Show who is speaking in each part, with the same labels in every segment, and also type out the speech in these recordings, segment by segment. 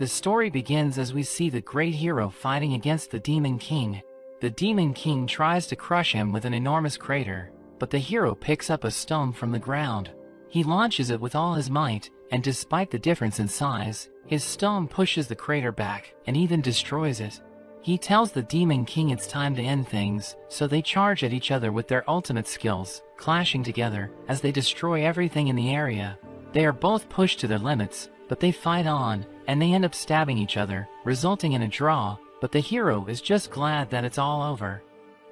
Speaker 1: The story begins as we see the great hero fighting against the Demon King. The Demon King tries to crush him with an enormous crater, but the hero picks up a stone from the ground. He launches it with all his might, and despite the difference in size, his stone pushes the crater back and even destroys it. He tells the Demon King it's time to end things, so they charge at each other with their ultimate skills, clashing together as they destroy everything in the area. They are both pushed to their limits, but they fight on, and they end up stabbing each other, resulting in a draw, but the hero is just glad that it's all over.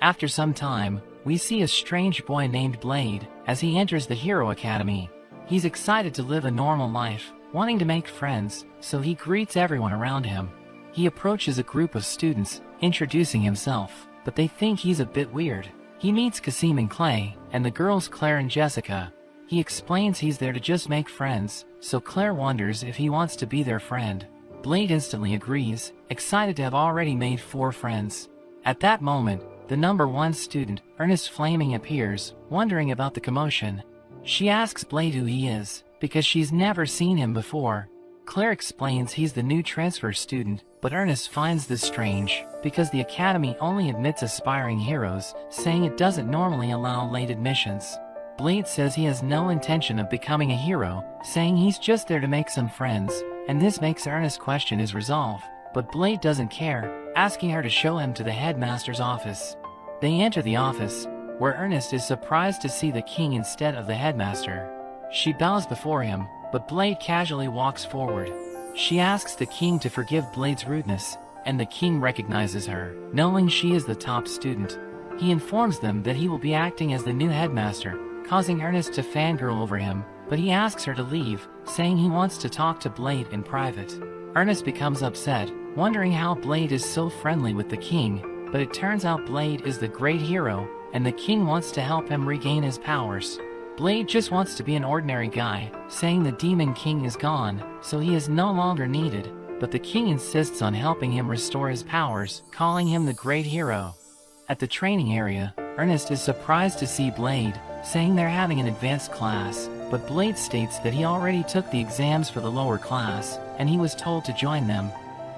Speaker 1: After some time, we see a strange boy named Blade as he enters the Hero Academy. He's excited to live a normal life, wanting to make friends, so he greets everyone around him. He approaches a group of students, introducing himself, but they think he's a bit weird. He meets Kasim and Clay, and the girls Claire and Jessica. He explains he's there to just make friends, so Claire wonders if he wants to be their friend. Blade instantly agrees, excited to have already made 4 friends. At that moment, the number 1 student, Ernest Flaming, appears, wondering about the commotion. She asks Blade who he is, because she's never seen him before. Claire explains he's the new transfer student, but Ernest finds this strange, because the academy only admits aspiring heroes, saying it doesn't normally allow late admissions. Blade says he has no intention of becoming a hero, saying he's just there to make some friends, and this makes Ernest question his resolve, but Blade doesn't care, asking her to show him to the headmaster's office. They enter the office, where Ernest is surprised to see the king instead of the headmaster. She bows before him, but Blade casually walks forward. She asks the king to forgive Blade's rudeness, and the king recognizes her, knowing she is the top student. He informs them that he will be acting as the new headmaster, causing Ernest to fangirl over him, but he asks her to leave, saying he wants to talk to Blade in private. Ernest becomes upset, wondering how Blade is so friendly with the king, but it turns out Blade is the great hero, and the king wants to help him regain his powers. Blade just wants to be an ordinary guy, saying the Demon King is gone, so he is no longer needed, but the king insists on helping him restore his powers, calling him the great hero. At the training area, Ernest is surprised to see Blade, saying they're having an advanced class, but Blade states that he already took the exams for the lower class, and he was told to join them.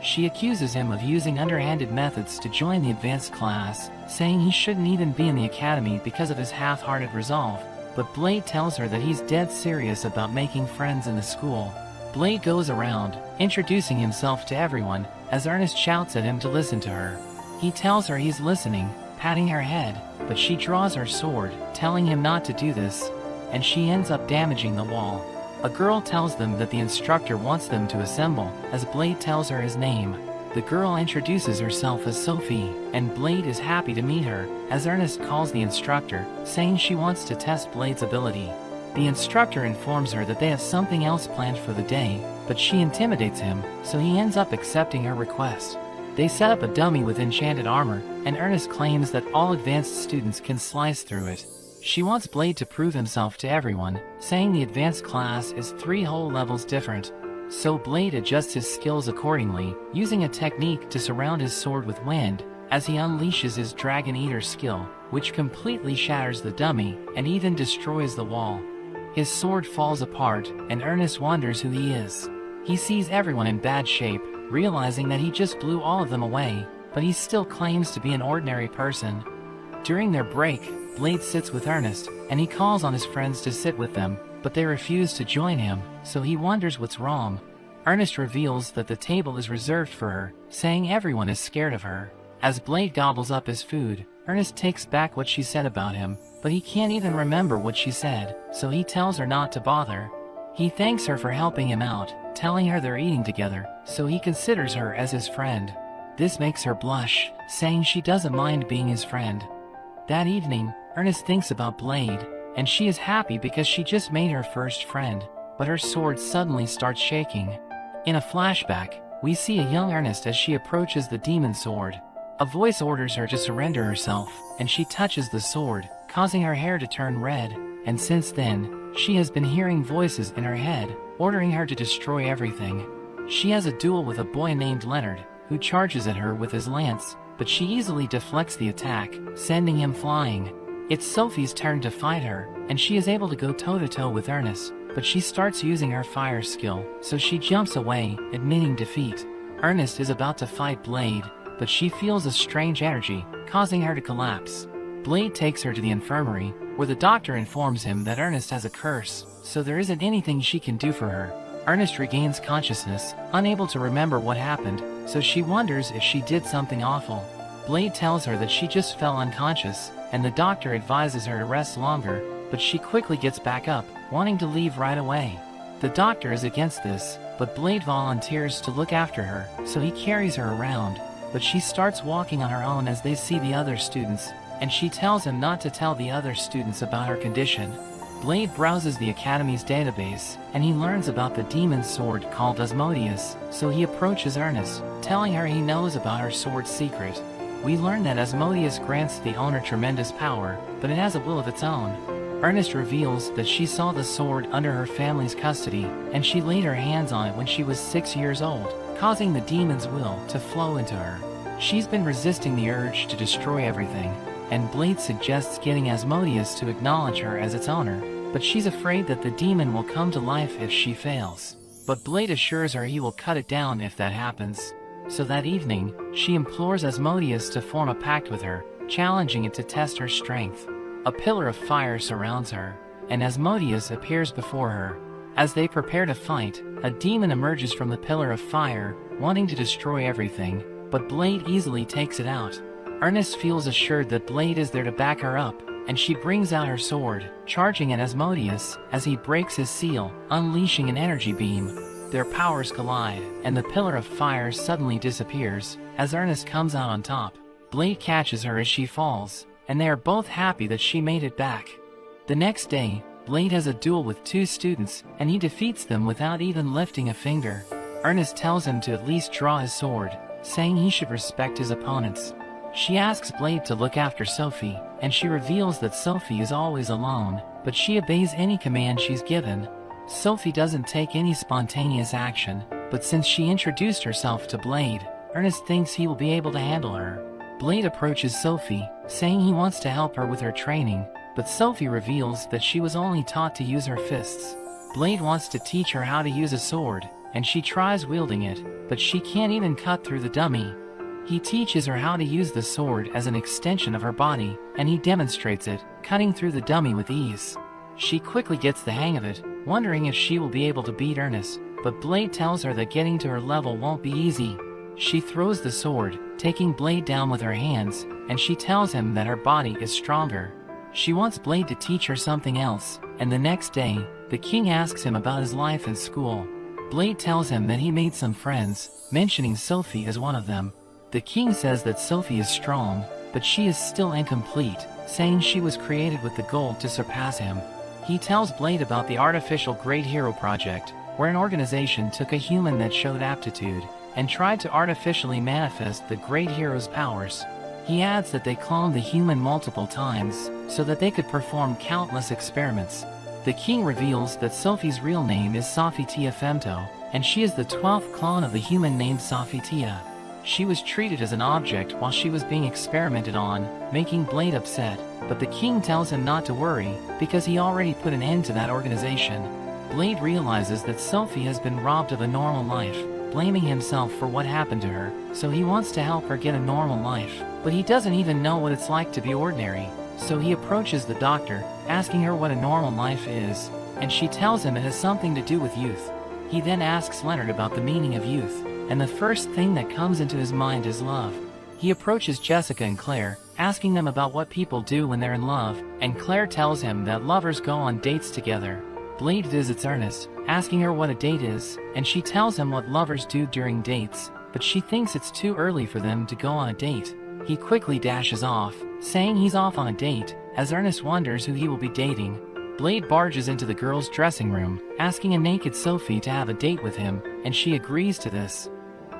Speaker 1: She accuses him of using underhanded methods to join the advanced class, saying he shouldn't even be in the academy because of his half-hearted resolve. But Blade tells her that he's dead serious about making friends in the school. Blade goes around, introducing himself to everyone, as Ernest shouts at him to listen to her. He tells her he's listening, patting her head, but she draws her sword, telling him not to do this, and she ends up damaging the wall. A girl tells them that the instructor wants them to assemble, as Blade tells her his name. The girl introduces herself as Sophie, and Blade is happy to meet her, as Ernest calls the instructor, saying she wants to test Blade's ability. The instructor informs her that they have something else planned for the day, but she intimidates him, so he ends up accepting her request. They set up a dummy with enchanted armor, and Ernest claims that all advanced students can slice through it. She wants Blade to prove himself to everyone, saying the advanced class is 3 whole levels different. So Blade adjusts his skills accordingly, using a technique to surround his sword with wind, as he unleashes his Dragon Eater skill, which completely shatters the dummy, and even destroys the wall. His sword falls apart, and Ernest wonders who he is. He sees everyone in bad shape, realizing that he just blew all of them away, but he still claims to be an ordinary person. During their break, Blade sits with Ernest, and he calls on his friends to sit with them, but they refuse to join him, so he wonders what's wrong. Ernest reveals that the table is reserved for her, saying everyone is scared of her. As Blade gobbles up his food, Ernest takes back what she said about him, but he can't even remember what she said, so he tells her not to bother. He thanks her for helping him out, telling her they're eating together, so he considers her as his friend. This makes her blush, saying she doesn't mind being his friend. That evening, Ernest thinks about Blade, and she is happy because she just made her first friend, but her sword suddenly starts shaking. In a flashback, we see a young Ernest as she approaches the demon sword. A voice orders her to surrender herself, and she touches the sword, causing her hair to turn red, and since then, she has been hearing voices in her head, ordering her to destroy everything. She has a duel with a boy named Leonard, who charges at her with his lance, but she easily deflects the attack, sending him flying. It's Sophie's turn to fight her, and she is able to go toe-to-toe with Ernest, but she starts using her fire skill, so she jumps away, admitting defeat. Ernest is about to fight Blade, but she feels a strange energy, causing her to collapse. Blade takes her to the infirmary, where the doctor informs him that Ernest has a curse, so there isn't anything she can do for her. Ernest regains consciousness, unable to remember what happened, so she wonders if she did something awful. Blade tells her that she just fell unconscious, and the doctor advises her to rest longer, but she quickly gets back up, wanting to leave right away. The doctor is against this, but Blade volunteers to look after her, so he carries her around, but she starts walking on her own as they see the other students, and she tells him not to tell the other students about her condition. Blade browses the Academy's database, and he learns about the demon sword called Asmodeus, so he approaches Ernest, telling her he knows about her sword's secret. We learn that Asmodeus grants the owner tremendous power, but it has a will of its own. Ernest reveals that she saw the sword under her family's custody, and she laid her hands on it when she was 6 years old, causing the demon's will to flow into her. She's been resisting the urge to destroy everything, and Blade suggests getting Asmodeus to acknowledge her as its owner, but she's afraid that the demon will come to life if she fails. But Blade assures her he will cut it down if that happens. So that evening, she implores Asmodeus to form a pact with her, challenging it to test her strength. A pillar of fire surrounds her, and Asmodeus appears before her. As they prepare to fight, a demon emerges from the pillar of fire, wanting to destroy everything, but Blade easily takes it out. Ernest feels assured that Blade is there to back her up, and she brings out her sword, charging at Asmodeus as he breaks his seal, unleashing an energy beam. Their powers collide, and the pillar of fire suddenly disappears, as Ernest comes out on top. Blade catches her as she falls, and they are both happy that she made it back. The next day, Blade has a duel with 2 students, and he defeats them without even lifting a finger. Ernest tells him to at least draw his sword, saying he should respect his opponents. She asks Blade to look after Sophie, and she reveals that Sophie is always alone, but she obeys any command she's given. Sophie doesn't take any spontaneous action, but since she introduced herself to Blade, Ernest thinks he will be able to handle her. Blade approaches Sophie, saying he wants to help her with her training, but Sophie reveals that she was only taught to use her fists. Blade wants to teach her how to use a sword, and she tries wielding it, but she can't even cut through the dummy. He teaches her how to use the sword as an extension of her body, and he demonstrates it, cutting through the dummy with ease. She quickly gets the hang of it, wondering if she will be able to beat Ernest, but Blade tells her that getting to her level won't be easy. She throws the sword, taking Blade down with her hands, and she tells him that her body is stronger. She wants Blade to teach her something else, and the next day, the king asks him about his life in school. Blade tells him that he made some friends, mentioning Sophie as one of them. The king says that Sophie is strong, but she is still incomplete, saying she was created with the goal to surpass him. He tells Blade about the artificial Great Hero Project, where an organization took a human that showed aptitude, and tried to artificially manifest the Great Hero's powers. He adds that they cloned the human multiple times, so that they could perform countless experiments. The king reveals that Sophie's real name is Sophitia Femto, and she is the 12th clone of the human named Sophitia. She was treated as an object while she was being experimented on, making Blade upset, but the king tells him not to worry, because he already put an end to that organization. Blade realizes that Sophie has been robbed of a normal life, blaming himself for what happened to her, so he wants to help her get a normal life, but he doesn't even know what it's like to be ordinary, so he approaches the doctor, asking her what a normal life is, and she tells him it has something to do with youth. He then asks Leonard about the meaning of youth, and the first thing that comes into his mind is love. He approaches Jessica and Claire, asking them about what people do when they're in love, and Claire tells him that lovers go on dates together. Blade visits Ernest, asking her what a date is, and she tells him what lovers do during dates, but she thinks it's too early for them to go on a date. He quickly dashes off, saying he's off on a date, as Ernest wonders who he will be dating. Blade barges into the girls' dressing room, asking a naked Sophie to have a date with him, and she agrees to this.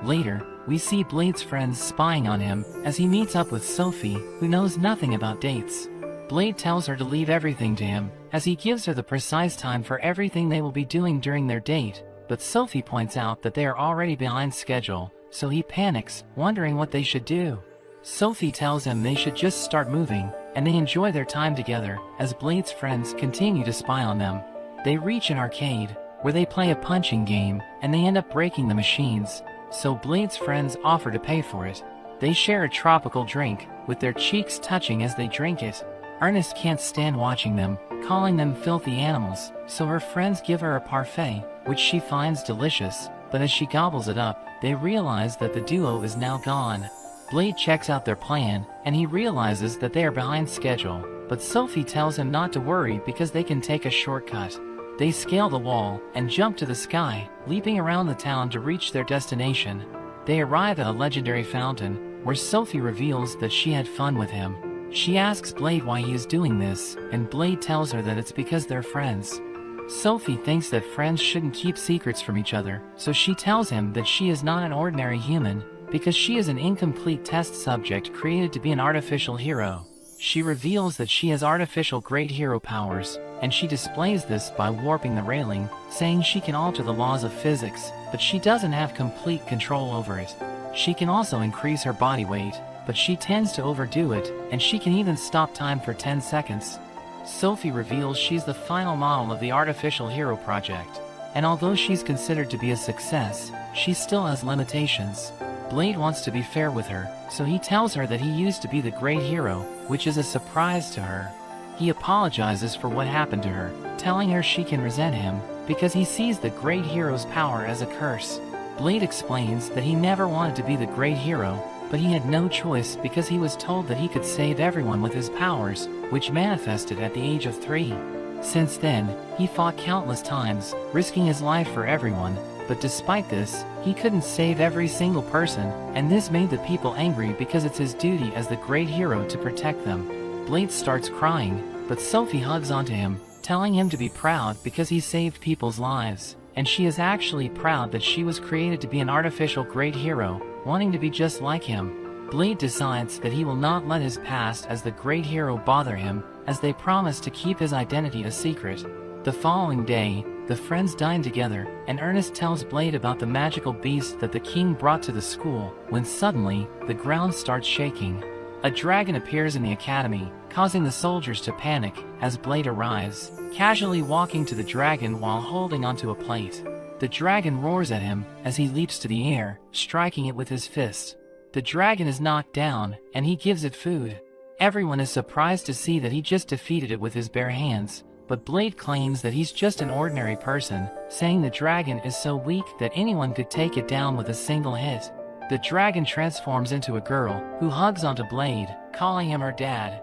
Speaker 1: Later, we see Blade's friends spying on him as he meets up with Sophie, who knows nothing about dates. Blade tells her to leave everything to him, as he gives her the precise time for everything they will be doing during their date, but Sophie points out that they are already behind schedule, so he panics, wondering what they should do. Sophie tells him they should just start moving, and they enjoy their time together, as Blade's friends continue to spy on them. They reach an arcade, where they play a punching game, and they end up breaking the machines, so Blade's friends offer to pay for it. They share a tropical drink, with their cheeks touching as they drink it. Ernest can't stand watching them, calling them filthy animals, so her friends give her a parfait, which she finds delicious, but as she gobbles it up, they realize that the duo is now gone. Blade checks out their plan, and he realizes that they are behind schedule, but Sophie tells him not to worry because they can take a shortcut. They scale the wall, and jump to the sky, leaping around the town to reach their destination. They arrive at a legendary fountain, where Sophie reveals that she had fun with him. She asks Blade why he is doing this, and Blade tells her that it's because they're friends. Sophie thinks that friends shouldn't keep secrets from each other, so she tells him that she is not an ordinary human, because she is an incomplete test subject created to be an artificial hero. She reveals that she has artificial great hero powers, and she displays this by warping the railing, saying she can alter the laws of physics, but she doesn't have complete control over it. She can also increase her body weight, but she tends to overdo it, and she can even stop time for 10 seconds. Sophie reveals she's the final model of the artificial hero project, and although she's considered to be a success, she still has limitations. Blade wants to be fair with her, so he tells her that he used to be the great hero, which is a surprise to her. He apologizes for what happened to her, telling her she can resent him, because he sees the great hero's power as a curse. Blade explains that he never wanted to be the great hero, but he had no choice because he was told that he could save everyone with his powers, which manifested at the age of 3. Since then, he fought countless times, risking his life for everyone, but despite this, he couldn't save every single person, and this made the people angry because it's his duty as the great hero to protect them. Blade starts crying, but Sophie hugs onto him, telling him to be proud because he saved people's lives, and she is actually proud that she was created to be an artificial great hero, wanting to be just like him. Blade decides that he will not let his past as the great hero bother him, as they promise to keep his identity a secret. The following day, the friends dine together, and Ernest tells Blade about the magical beast that the king brought to the school, when suddenly, the ground starts shaking. A dragon appears in the academy, causing the soldiers to panic as Blade arrives, casually walking to the dragon while holding onto a plate. The dragon roars at him as he leaps to the air, striking it with his fist. The dragon is knocked down, and he gives it food. Everyone is surprised to see that he just defeated it with his bare hands, but Blade claims that he's just an ordinary person, saying the dragon is so weak that anyone could take it down with a single hit. The dragon transforms into a girl, who hugs onto Blade, calling him her dad.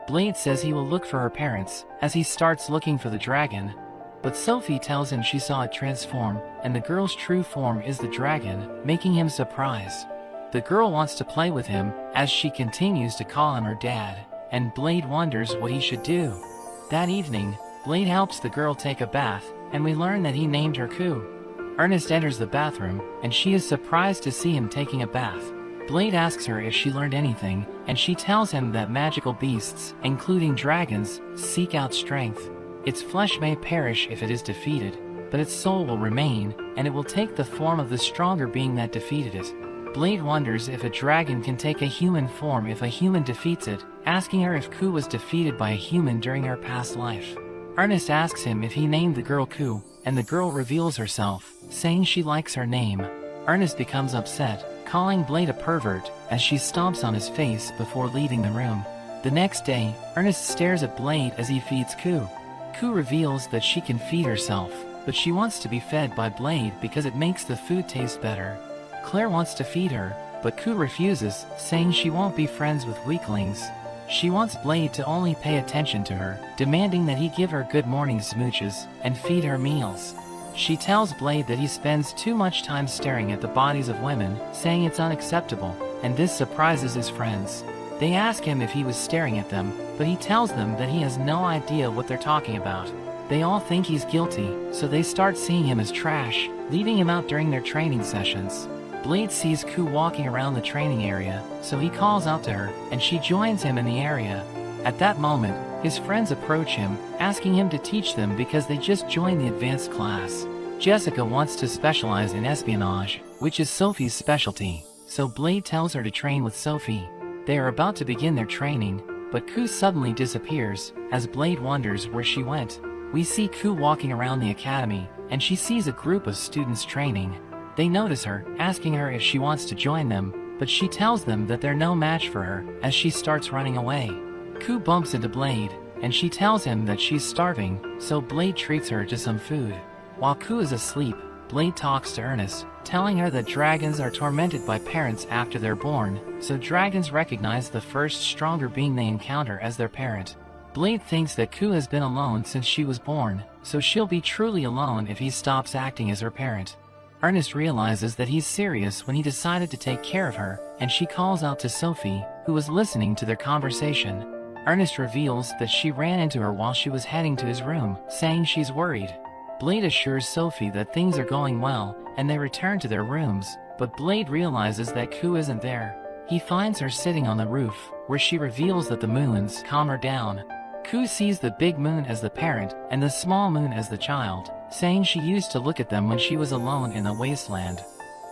Speaker 1: Blade says he will look for her parents, as he starts looking for the dragon. But Sophie tells him she saw it transform, and the girl's true form is the dragon, making him surprised. The girl wants to play with him, as she continues to call him her dad, and Blade wonders what he should do. That evening, Blade helps the girl take a bath, and we learn that he named her Ku. Ernest enters the bathroom, and she is surprised to see him taking a bath. Blade asks her if she learned anything, and she tells him that magical beasts, including dragons, seek out strength. Its flesh may perish if it is defeated, but its soul will remain, and it will take the form of the stronger being that defeated it. Blade wonders if a dragon can take a human form if a human defeats it, asking her if Ku was defeated by a human during her past life. Ernest asks him if he named the girl Ku, and the girl reveals herself, saying she likes her name. Ernest becomes upset, calling Blade a pervert, as she stomps on his face before leaving the room. The next day, Ernest stares at Blade as he feeds Ku. Ku reveals that she can feed herself, but she wants to be fed by Blade because it makes the food taste better. Claire wants to feed her, but Ku refuses, saying she won't be friends with weaklings. She wants Blade to only pay attention to her, demanding that he give her good morning smooches and feed her meals. She tells Blade that he spends too much time staring at the bodies of women, saying it's unacceptable, and this surprises his friends. They ask him if he was staring at them, but he tells them that he has no idea what they're talking about. They all think he's guilty, so they start seeing him as trash, leaving him out during their training sessions. Blade sees Ku walking around the training area, so he calls out to her, and she joins him in the area. At that moment, his friends approach him, asking him to teach them because they just joined the advanced class. Jessica wants to specialize in espionage, which is Sophie's specialty, so Blade tells her to train with Sophie. They are about to begin their training, but Ku suddenly disappears, as Blade wonders where she went. we see Ku walking around the academy, and she sees a group of students training. They notice her, asking her if she wants to join them, but she tells them that they're no match for her as she starts running away. Ku bumps into Blade, and she tells him that she's starving, so Blade treats her to some food. While Ku is asleep, Blade talks to Ernest, telling her that dragons are tormented by parents after they're born, so dragons recognize the first stronger being they encounter as their parent. Blade thinks that Ku has been alone since she was born, so she'll be truly alone if he stops acting as her parent. Ernest realizes that he's serious when he decided to take care of her, and she calls out to Sophie, who was listening to their conversation. Ernest reveals that she ran into her while she was heading to his room, saying she's worried. Blade assures Sophie that things are going well, and they return to their rooms, but Blade realizes that Ku isn't there. He finds her sitting on the roof, where she reveals that the moons calm her down. Ku sees the big moon as the parent and the small moon as the child, saying she used to look at them when she was alone in the wasteland.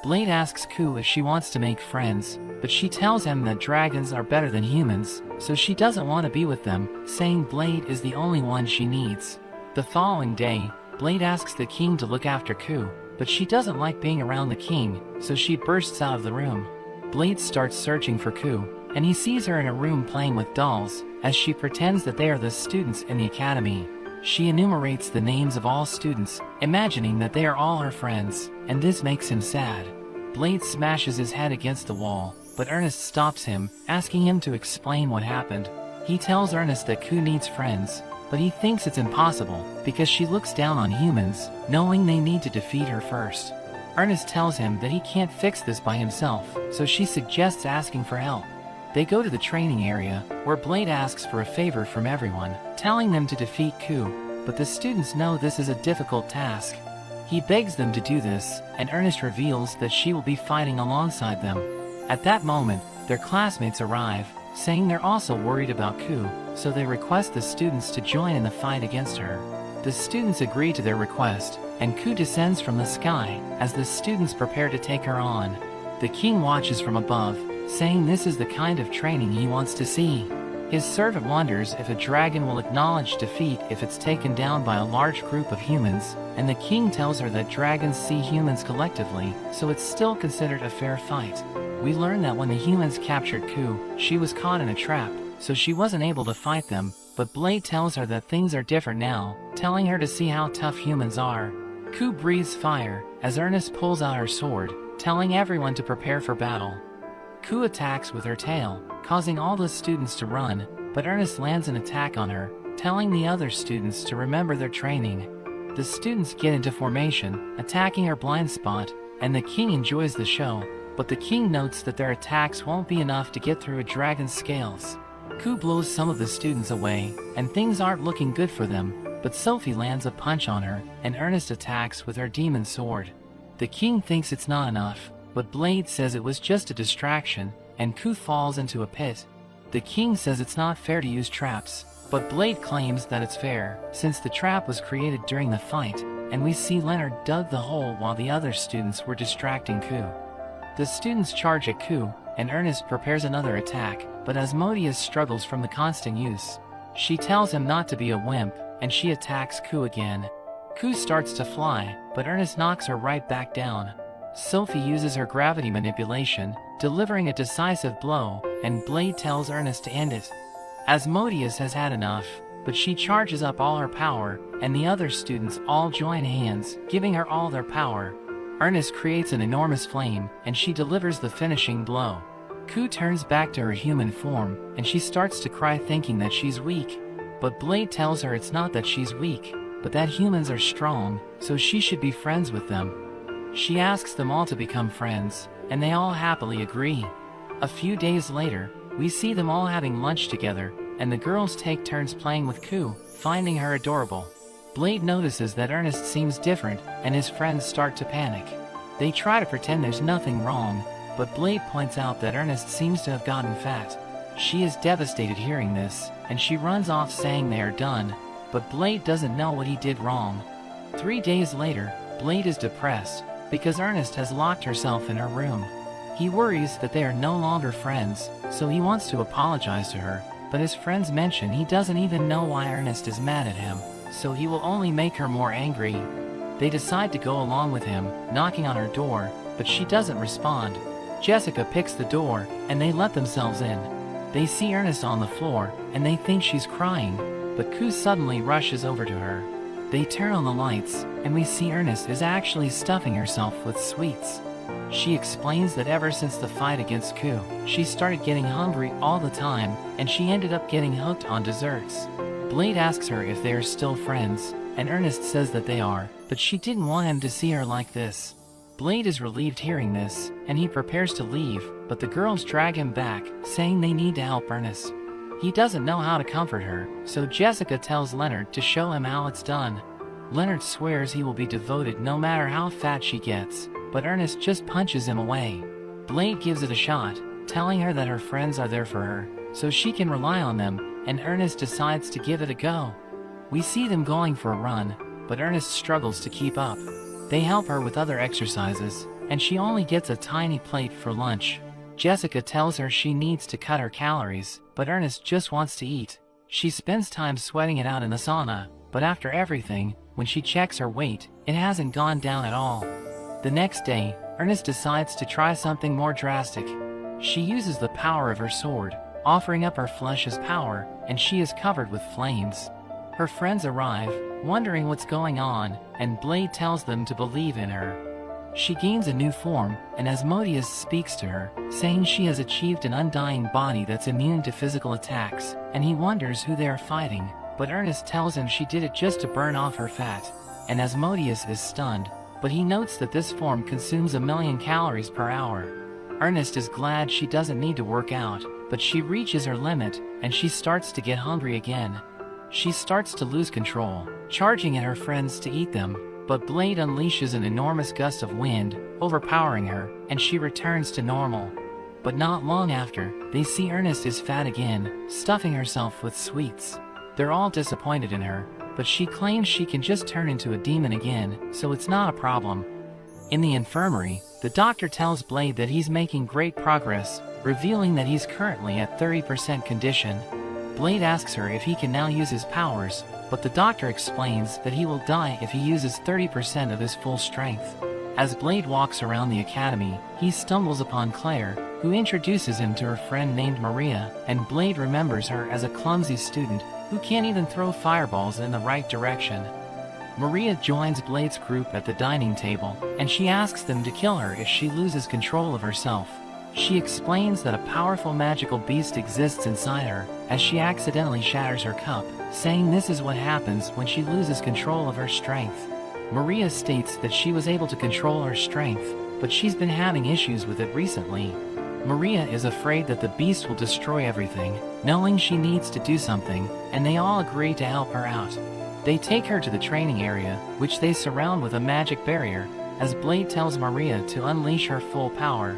Speaker 1: Blade asks Ku if she wants to make friends, but she tells him that dragons are better than humans, so she doesn't want to be with them, saying Blade is the only one she needs. The following day, Blade asks the king to look after Ku, but she doesn't like being around the king, so she bursts out of the room. Blade starts searching for Ku, and he sees her in a room playing with dolls, as she pretends that they are the students in the academy. She enumerates the names of all students, imagining that they are all her friends, and this makes him sad. Blade smashes his head against the wall, but Ernest stops him, asking him to explain what happened. He tells Ernest that Ku needs friends, but he thinks it's impossible because she looks down on humans, knowing they need to defeat her first. Ernest tells him that he can't fix this by himself, so she suggests asking for help. They go to the training area, where Blade asks for a favor from everyone, telling them to defeat Ku, but the students know this is a difficult task. He begs them to do this, and Ernest reveals that she will be fighting alongside them. At that moment, their classmates arrive, saying they're also worried about Ku, so they request the students to join in the fight against her. The students agree to their request, and Ku descends from the sky as the students prepare to take her on. The king watches from above, saying this is the kind of training he wants to see. His servant wonders if a dragon will acknowledge defeat if it's taken down by a large group of humans, and the king tells her that dragons see humans collectively, so it's still considered a fair fight. We learn that when the humans captured Ku, she was caught in a trap, so she wasn't able to fight them, but Blade tells her that things are different now, telling her to see how tough humans are. Ku breathes fire, as Ernest pulls out her sword, telling everyone to prepare for battle. Ku attacks with her tail, causing all the students to run, but Ernest lands an attack on her, telling the other students to remember their training. The students get into formation, attacking her blind spot, and the king enjoys the show, but the king notes that their attacks won't be enough to get through a dragon's scales. Ku blows some of the students away, and things aren't looking good for them, but Sophie lands a punch on her, and Ernest attacks with her demon sword. The king thinks it's not enough, but Blade says it was just a distraction, and Ku falls into a pit. The king says it's not fair to use traps, but Blade claims that it's fair, since the trap was created during the fight, and we see Leonard dug the hole while the other students were distracting Ku. The students charge at Ku, and Ernest prepares another attack, but Asmodeus struggles from the constant use. She tells him not to be a wimp, and she attacks Ku again. Ku starts to fly, but Ernest knocks her right back down. Sophie uses her gravity manipulation, delivering a decisive blow, and Blade tells Ernest to end it. Asmodeus has had enough, but she charges up all her power, and the other students all join hands, giving her all their power. Ernest creates an enormous flame, and she delivers the finishing blow. Ku turns back to her human form, and she starts to cry thinking that she's weak. But Blade tells her it's not that she's weak, but that humans are strong, so she should be friends with them. She asks them all to become friends, and they all happily agree. A few days later, we see them all having lunch together, and the girls take turns playing with Ku, finding her adorable. Blade notices that Ernest seems different, and his friends start to panic. They try to pretend there's nothing wrong, but Blade points out that Ernest seems to have gotten fat. She is devastated hearing this, and she runs off saying they are done, but Blade doesn't know what he did wrong. 3 days later, Blade is depressed, because Ernest has locked herself in her room. He worries that they are no longer friends, so he wants to apologize to her, but his friends mention he doesn't even know why Ernest is mad at him, so he will only make her more angry. They decide to go along with him, knocking on her door, but she doesn't respond. Jessica picks the door, and they let themselves in. They see Ernest on the floor, and they think she's crying, but Ku suddenly rushes over to her. They turn on the lights, and we see Ernest is actually stuffing herself with sweets. She explains that ever since the fight against Ku, she started getting hungry all the time, and she ended up getting hooked on desserts. Blade asks her if they are still friends, and Ernest says that they are, but she didn't want him to see her like this. Blade is relieved hearing this, and he prepares to leave, but the girls drag him back, saying they need to help Ernest. He doesn't know how to comfort her, so Jessica tells Leonard to show him how it's done. Leonard swears he will be devoted no matter how fat she gets, but Ernest just punches him away. Blade gives it a shot, telling her that her friends are there for her, so she can rely on them, and Ernest decides to give it a go. We see them going for a run, but Ernest struggles to keep up. They help her with other exercises, and she only gets a tiny plate for lunch. Jessica tells her she needs to cut her calories, but Ernest just wants to eat. She spends time sweating it out in the sauna, but after everything, when she checks her weight, it hasn't gone down at all. The next day, Ernest decides to try something more drastic. She uses the power of her sword, offering up her flesh as power, and she is covered with flames. Her friends arrive, wondering what's going on, and Blade tells them to believe in her. She gains a new form, and Asmodeus speaks to her, saying she has achieved an undying body that's immune to physical attacks, and he wonders who they are fighting, but Ernest tells him she did it just to burn off her fat, and Asmodeus is stunned, but he notes that this form consumes 1,000,000 calories per hour. Ernest is glad she doesn't need to work out, but she reaches her limit, and she starts to get hungry again. She starts to lose control, charging at her friends to eat them, but Blade unleashes an enormous gust of wind, overpowering her, and she returns to normal. But not long after, they see Ernest is fat again, stuffing herself with sweets. They're all disappointed in her, but she claims she can just turn into a demon again, so it's not a problem. In the infirmary, the doctor tells Blade that he's making great progress, revealing that he's currently at 30% condition. Blade asks her if he can now use his powers, but the doctor explains that he will die if he uses 30% of his full strength. As Blade walks around the academy, he stumbles upon Claire, who introduces him to her friend named Maria, and Blade remembers her as a clumsy student who can't even throw fireballs in the right direction. Maria joins Blade's group at the dining table, and she asks them to kill her if she loses control of herself. She explains that a powerful magical beast exists inside her, as she accidentally shatters her cup, saying this is what happens when she loses control of her strength. Maria states that she was able to control her strength, but she's been having issues with it recently. Maria is afraid that the beast will destroy everything, knowing she needs to do something, and they all agree to help her out. They take her to the training area, which they surround with a magic barrier, as Blade tells Maria to unleash her full power.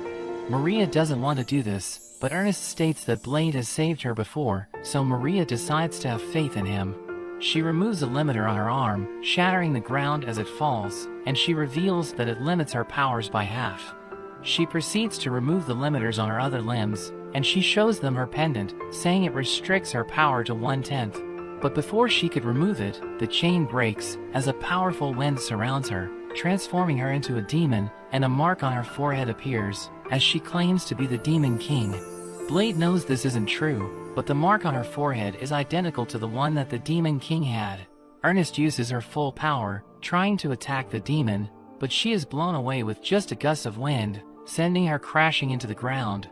Speaker 1: Maria doesn't want to do this, but Ernest states that Blade has saved her before, so Maria decides to have faith in him. She removes a limiter on her arm, shattering the ground as it falls, and she reveals that it limits her powers by half. She proceeds to remove the limiters on her other limbs, and she shows them her pendant, saying it restricts her power to 1/10. But before she could remove it, the chain breaks, as a powerful wind surrounds her, transforming her into a demon, and a mark on her forehead appears, as she claims to be the Demon King. Blade knows this isn't true, but the mark on her forehead is identical to the one that the Demon King had. Ernest uses her full power, trying to attack the demon, but she is blown away with just a gust of wind, sending her crashing into the ground.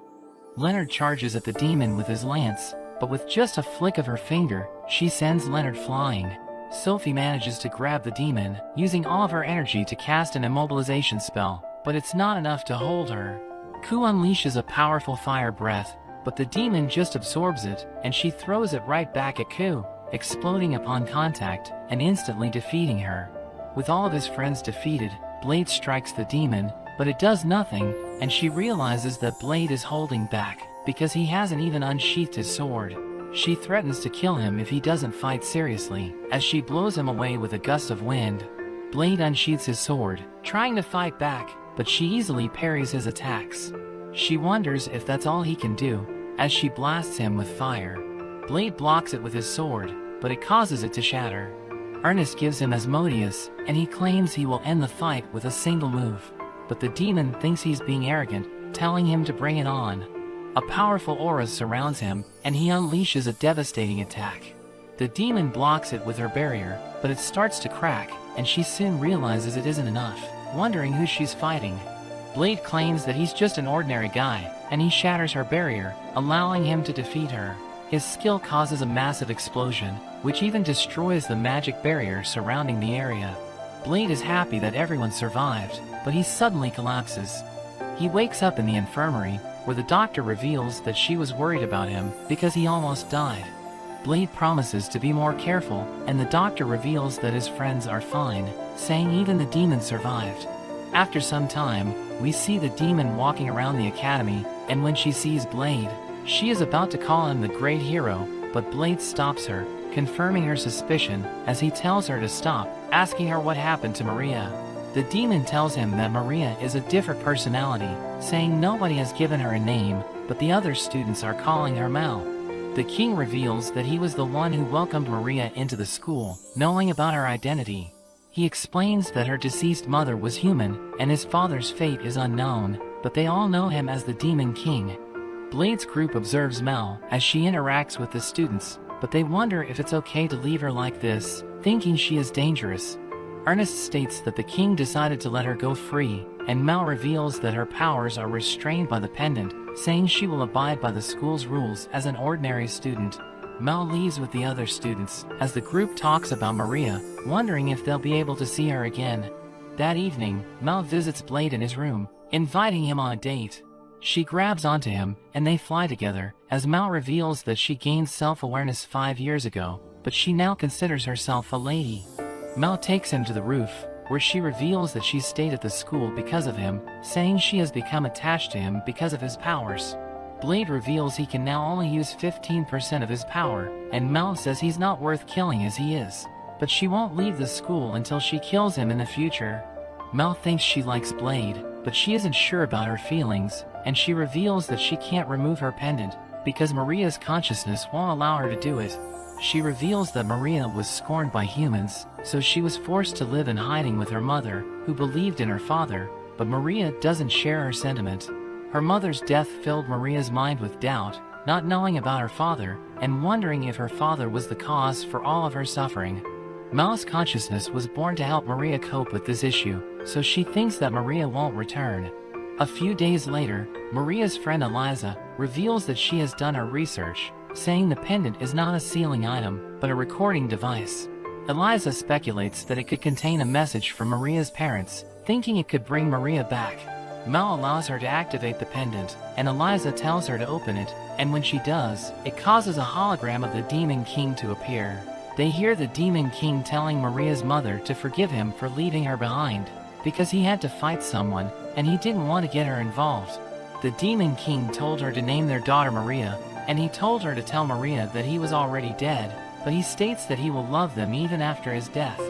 Speaker 1: Leonard charges at the demon with his lance, but with just a flick of her finger, she sends Leonard flying. Sophie manages to grab the demon, using all of her energy to cast an immobilization spell, but it's not enough to hold her. Ku unleashes a powerful fire breath, but the demon just absorbs it, and she throws it right back at Ku, exploding upon contact, and instantly defeating her. With all of his friends defeated, Blade strikes the demon, but it does nothing, and she realizes that Blade is holding back, because he hasn't even unsheathed his sword. She threatens to kill him if he doesn't fight seriously, as she blows him away with a gust of wind. Blade unsheathes his sword, trying to fight back, but she easily parries his attacks. She wonders if that's all he can do, as she blasts him with fire. Blade blocks it with his sword, but it causes it to shatter. Ernest gives him Asmodeus, and he claims he will end the fight with a single move. But the demon thinks he's being arrogant, telling him to bring it on. A powerful aura surrounds him, and he unleashes a devastating attack. The demon blocks it with her barrier, but it starts to crack, and she soon realizes it isn't enough, wondering who she's fighting. Blade claims that he's just an ordinary guy, and he shatters her barrier, allowing him to defeat her. His skill causes a massive explosion, which even destroys the magic barrier surrounding the area. Blade is happy that everyone survived, but he suddenly collapses. He wakes up in the infirmary, where the doctor reveals that she was worried about him because he almost died. Blade promises to be more careful, and the doctor reveals that his friends are fine, saying even the demon survived. After some time, we see the demon walking around the academy, and when she sees Blade, she is about to call him the great hero, but Blade stops her, confirming her suspicion as he tells her to stop, asking her what happened to Maria. The demon tells him that Maria is a different personality, saying nobody has given her a name, but the other students are calling her Mal. The king reveals that he was the one who welcomed Maria into the school, knowing about her identity. He explains that her deceased mother was human, and his father's fate is unknown, but they all know him as the Demon King. Blade's group observes Mal as she interacts with the students, but they wonder if it's okay to leave her like this, thinking she is dangerous. Ernest states that the king decided to let her go free, and Mal reveals that her powers are restrained by the pendant, saying she will abide by the school's rules as an ordinary student. Mal leaves with the other students as the group talks about Maria, wondering if they'll be able to see her again. That evening, Mal visits Blade in his room, inviting him on a date. She grabs onto him, and they fly together, as Mal reveals that she gained self-awareness 5 years ago, but she now considers herself a lady. Mal takes him to the roof, where she reveals that she stayed at the school because of him, saying she has become attached to him because of his powers. Blade reveals he can now only use 15% of his power, and Mal says he's not worth killing as he is, but she won't leave the school until she kills him in the future. Mal thinks she likes Blade, but she isn't sure about her feelings, and she reveals that she can't remove her pendant, because Maria's consciousness won't allow her to do it. She reveals that Maria was scorned by humans, so she was forced to live in hiding with her mother, who believed in her father, but Maria doesn't share her sentiment. Her mother's death filled Maria's mind with doubt, not knowing about her father, and wondering if her father was the cause for all of her suffering. Mal's consciousness was born to help Maria cope with this issue, so she thinks that Maria won't return. A few days later, Maria's friend Eliza reveals that she has done her research, saying the pendant is not a sealing item, but a recording device. Eliza speculates that it could contain a message from Maria's parents, thinking it could bring Maria back. Mal allows her to activate the pendant, and Eliza tells her to open it, and when she does, it causes a hologram of the Demon King to appear. They hear the Demon King telling Maria's mother to forgive him for leaving her behind, because he had to fight someone, and he didn't want to get her involved. The Demon King told her to name their daughter Maria, and he told her to tell Maria that he was already dead, but he states that he will love them even after his death.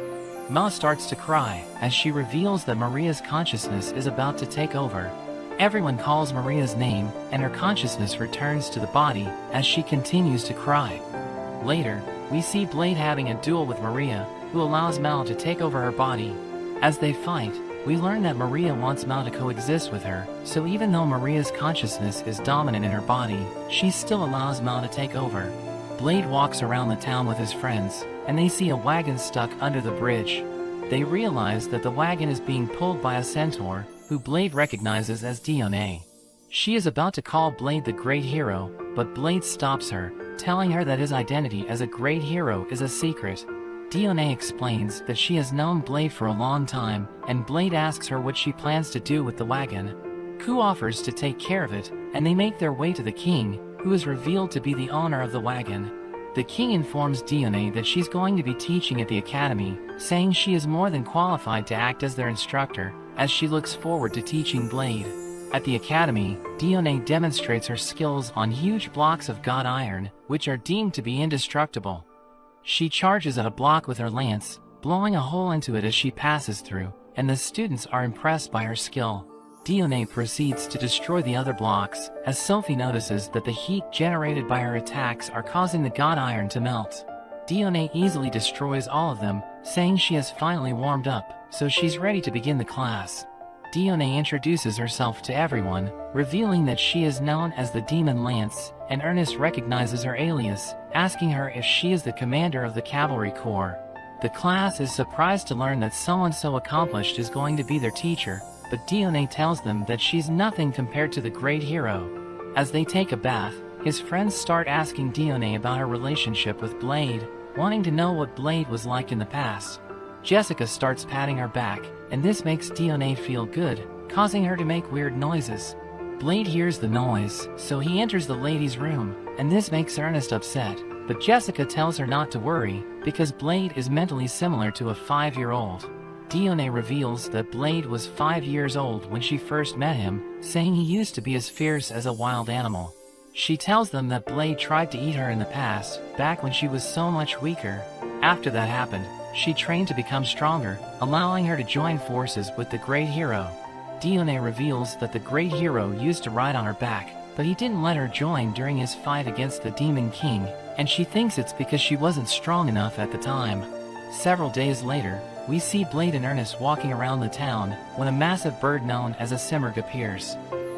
Speaker 1: Mal starts to cry as she reveals that Maria's consciousness is about to take over. Everyone calls Maria's name, and her consciousness returns to the body as she continues to cry. Later, we see Blade having a duel with Maria, who allows Mal to take over her body. As they fight, we learn that Maria wants Mal to coexist with her, so even though Maria's consciousness is dominant in her body, she still allows Mal to take over. Blade walks around the town with his friends, and they see a wagon stuck under the bridge. They realize that the wagon is being pulled by a centaur, who Blade recognizes as Dione. She is about to call Blade the Great Hero, but Blade stops her, telling her that his identity as a great hero is a secret. Dione explains that she has known Blade for a long time, and Blade asks her what she plans to do with the wagon. Ku offers to take care of it, and they make their way to the king, who is revealed to be the owner of the wagon. The king informs Dione that she's going to be teaching at the academy, saying she is more than qualified to act as their instructor, as she looks forward to teaching Blade. At the academy, Dione demonstrates her skills on huge blocks of god iron, which are deemed to be indestructible. She charges at a block with her lance, blowing a hole into it as she passes through, and the students are impressed by her skill. Dione proceeds to destroy the other blocks, as Sophie notices that the heat generated by her attacks are causing the god iron to melt. Dione easily destroys all of them, saying she has finally warmed up, so she's ready to begin the class. Dione introduces herself to everyone, revealing that she is known as the Demon Lance, and Ernest recognizes her alias, asking her if she is the commander of the cavalry corps. The class is surprised to learn that someone so accomplished is going to be their teacher, but Dione tells them that she's nothing compared to the great hero. As they take a bath, his friends start asking Dione about her relationship with Blade, wanting to know what Blade was like in the past. Jessica starts patting her back, and this makes Dione feel good, causing her to make weird noises. Blade hears the noise, so he enters the ladies' room, and this makes Ernest upset, but Jessica tells her not to worry, because Blade is mentally similar to a 5-year-old. Dione reveals that Blade was 5 years old when she first met him, saying he used to be as fierce as a wild animal. She tells them that Blade tried to eat her in the past, back when she was so much weaker. After that happened, she trained to become stronger, allowing her to join forces with the great hero. Dione reveals that the great hero used to ride on her back, but he didn't let her join during his fight against the Demon King, and she thinks it's because she wasn't strong enough at the time. Several days later, we see Blade and Ernest walking around the town when a massive bird known as a Simurgh appears.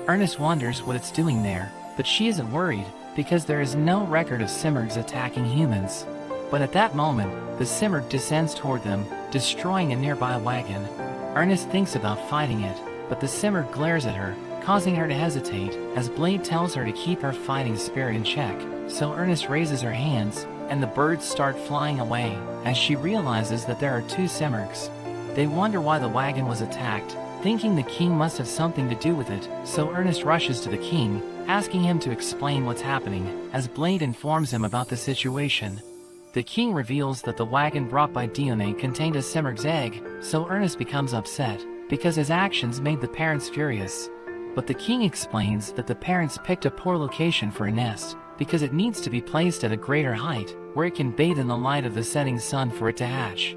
Speaker 1: Ernest wonders what it's doing there, but she isn't worried, because there is no record of Simurghs attacking humans. But at that moment, the Simurgh descends toward them, destroying a nearby wagon. Ernest thinks about fighting it, but the Simurgh glares at her, causing her to hesitate, as Blade tells her to keep her fighting spirit in check. So Ernest raises her hands, and the birds start flying away, as she realizes that there are 2 Simurghs. They wonder why the wagon was attacked, thinking the king must have something to do with it, so Ernest rushes to the king, asking him to explain what's happening, as Blade informs him about the situation. The king reveals that the wagon brought by Dione contained a Simurgh's egg, so Ernest becomes upset, because his actions made the parents furious. But the king explains that the parents picked a poor location for a nest, because it needs to be placed at a greater height, where it can bathe in the light of the setting sun for it to hatch.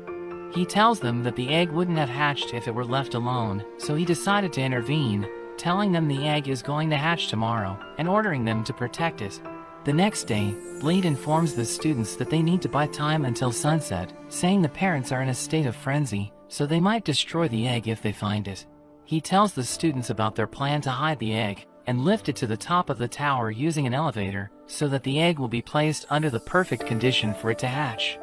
Speaker 1: He tells them that the egg wouldn't have hatched if it were left alone, so he decided to intervene, telling them the egg is going to hatch tomorrow, and ordering them to protect it. The next day, Blade informs the students that they need to buy time until sunset, saying the parents are in a state of frenzy, so they might destroy the egg if they find it. He tells the students about their plan to hide the egg, and lift it to the top of the tower using an elevator, so that the egg will be placed under the perfect condition for it to hatch.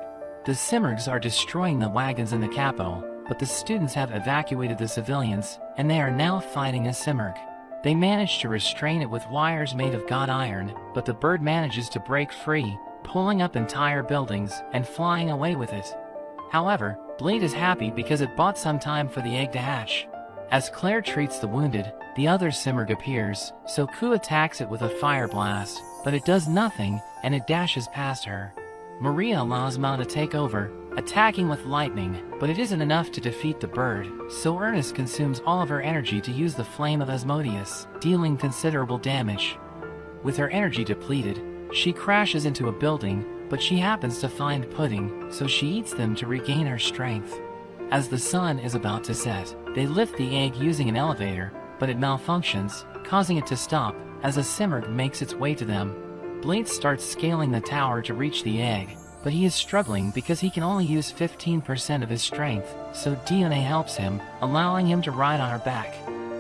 Speaker 1: The Simurghs are destroying the wagons in the capital, but the students have evacuated the civilians, and they are now fighting a Simurgh. They manage to restrain it with wires made of god iron, but the bird manages to break free, pulling up entire buildings and flying away with it. However, Blade is happy because it bought some time for the egg to hatch. As Claire treats the wounded, the other Simurgh appears, so Ku attacks it with a fire blast, but it does nothing, and it dashes past her. Maria allows Ma to take over, attacking with lightning, but it isn't enough to defeat the bird, so Ernest consumes all of her energy to use the flame of Asmodeus, dealing considerable damage. With her energy depleted, she crashes into a building, but she happens to find pudding, so she eats them to regain her strength. As the sun is about to set, they lift the egg using an elevator, but it malfunctions, causing it to stop, as a Simurgh makes its way to them. Blade starts scaling the tower to reach the egg, but he is struggling because he can only use 15% of his strength, so Dione helps him, allowing him to ride on her back.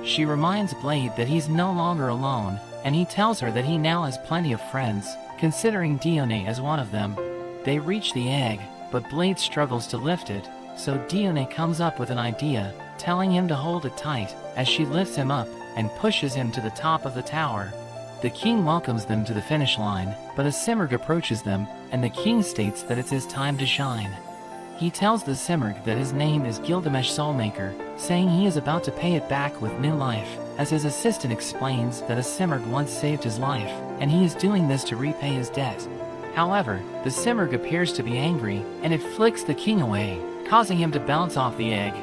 Speaker 1: She reminds Blade that he's no longer alone, and he tells her that he now has plenty of friends, considering Dione as one of them. They reach the egg, but Blade struggles to lift it, so Dione comes up with an idea, telling him to hold it tight, as she lifts him up and pushes him to the top of the tower. The king welcomes them to the finish line, but a Simurgh approaches them, and the king states that it's his time to shine. He tells the Simurgh that his name is Gilgamesh Soulmaker, saying he is about to pay it back with new life, as his assistant explains that a Simurgh once saved his life, and he is doing this to repay his debt. However, the Simurgh appears to be angry, and it flicks the king away, causing him to bounce off the egg.